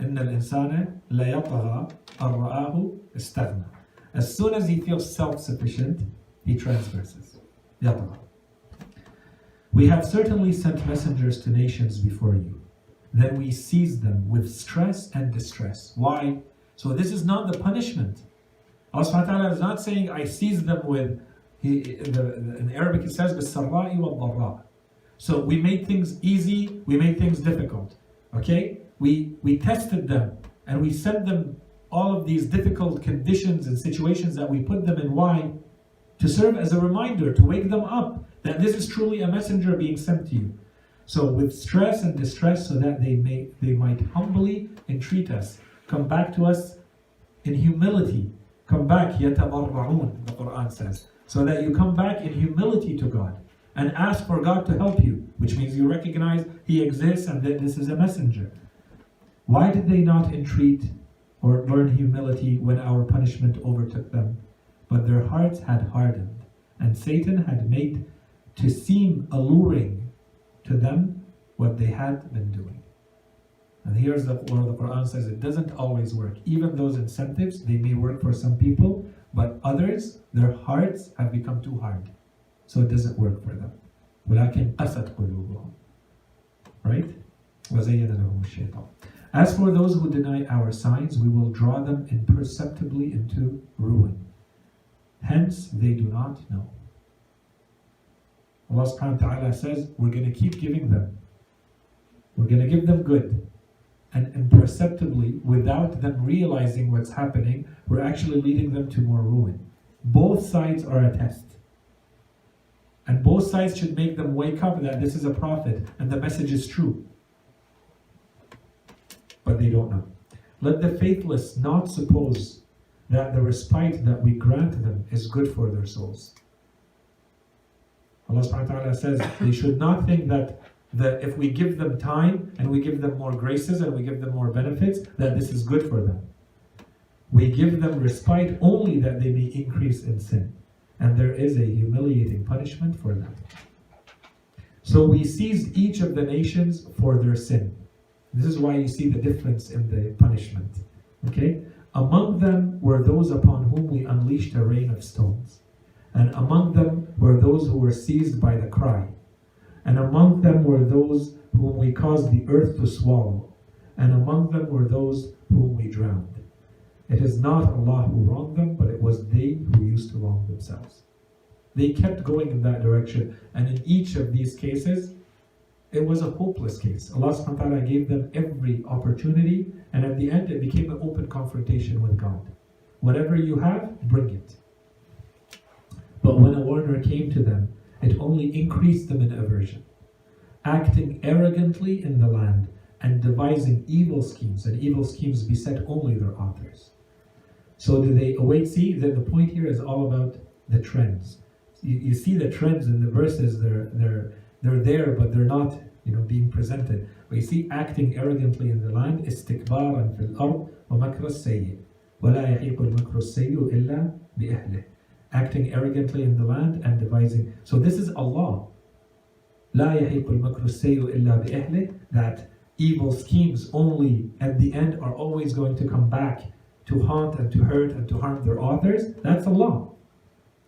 إن الإنسان لا يطغى أن رآه استغنى. As soon as he feels self-sufficient, he transgresses. يطغى. We have certainly sent messengers to nations before you. Then we seized them with stress and distress. Why? So this is not the punishment. Allah subhanahu wa ta'ala is not saying I seized them with, in Arabic it says بالسراء والضراء. So we made things easy, we made things difficult. Okay? We tested them and we sent them all of these difficult conditions and situations that we put them in. Why? To serve as a reminder, to wake them up that this is truly a messenger being sent to you. So with stress and distress, so that they might humbly entreat us, come back to us in humility. Come back, يَتَضَرَّعُونَ, the Quran says. So that you come back in humility to God. and ask for God to help you, which means you recognize He exists and that this is a messenger. Why did they not entreat or learn humility when our punishment overtook them? But their hearts had hardened, and Satan had made to seem alluring to them what they had been doing. And here's where the Quran says it doesn't always work. Even those incentives, they may work for some people, but others, their hearts have become too hard. So it doesn't work for them. وَلَكِنْ قَسَتْ قُلُوبُهُم. Right? وَزَيَّنَ لَهُمُ الشَّيْطَانُ. As for those who deny our signs, we will draw them imperceptibly into ruin. Hence, they do not know. Allah subhanahu wa ta'ala says, we're going to keep giving them. We're going to give them good. And imperceptibly, without them realizing what's happening, we're actually leading them to more ruin. Both sides are a test. And both sides should make them wake up that this is a prophet and the message is true. But they don't know. Let the faithless not suppose that the respite that we grant them is good for their souls. Allah subhanahu wa ta'ala says they should not think that if we give them time and we give them more graces and we give them more benefits, that this is good for them. We give them respite only that they may increase in sin. And there is a humiliating punishment for them. So we seized each of the nations for their sin. This is why you see the difference in the punishment. Okay? Among them were those upon whom we unleashed a rain of stones. And among them were those who were seized by the cry. And among them were those whom we caused the earth to swallow. And among them were those whom we drowned. It is not Allah who wronged them, but it was they who used to wrong themselves. They kept going in that direction. And in each of these cases, it was a hopeless case. Allah subhanahu wa ta'ala gave them every opportunity, and at the end it became an open confrontation with God. Whatever you have, bring it. But when a warner came to them, it only increased them in aversion, acting arrogantly in the land and devising evil schemes, and evil schemes beset only their authors. So do they await? See that the point here is all about the trends. You see the trends in the verses, they're there, but they're not, being presented. But you see, acting arrogantly in the land, istikbaran fil ard wa makra as-sayyi wa la yahiqu al-makru as-sayyi illa bi ahlihi. Acting arrogantly in the land and devising. So this is Allah. La yahiqu al-makru as-sayyi illa bi ahlihi. That evil schemes only at the end are always going to come back to haunt and to hurt and to harm their authors. That's Allah.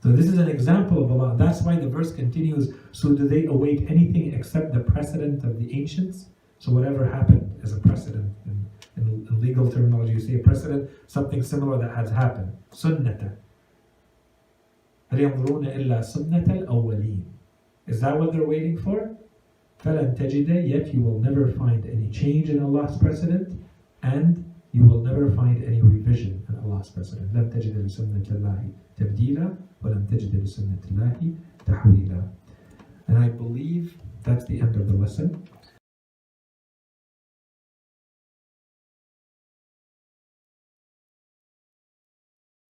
So this is an example of Allah. That's why the verse continues, so do they await anything except the precedent of the ancients? So whatever happened is a precedent. In legal terminology, you say a precedent, something similar that has happened. Sunnata. هل ينظرون إلا سنة الأولين. Is that what they're waiting for? فلن تجد, yet you will never find any change in Allah's precedent, and you will never find any revision in Allah's precedent. لن تجد لسنة الله تبديلا ولن تجد لسنة الله تحويلا. And I believe that's the end of the lesson.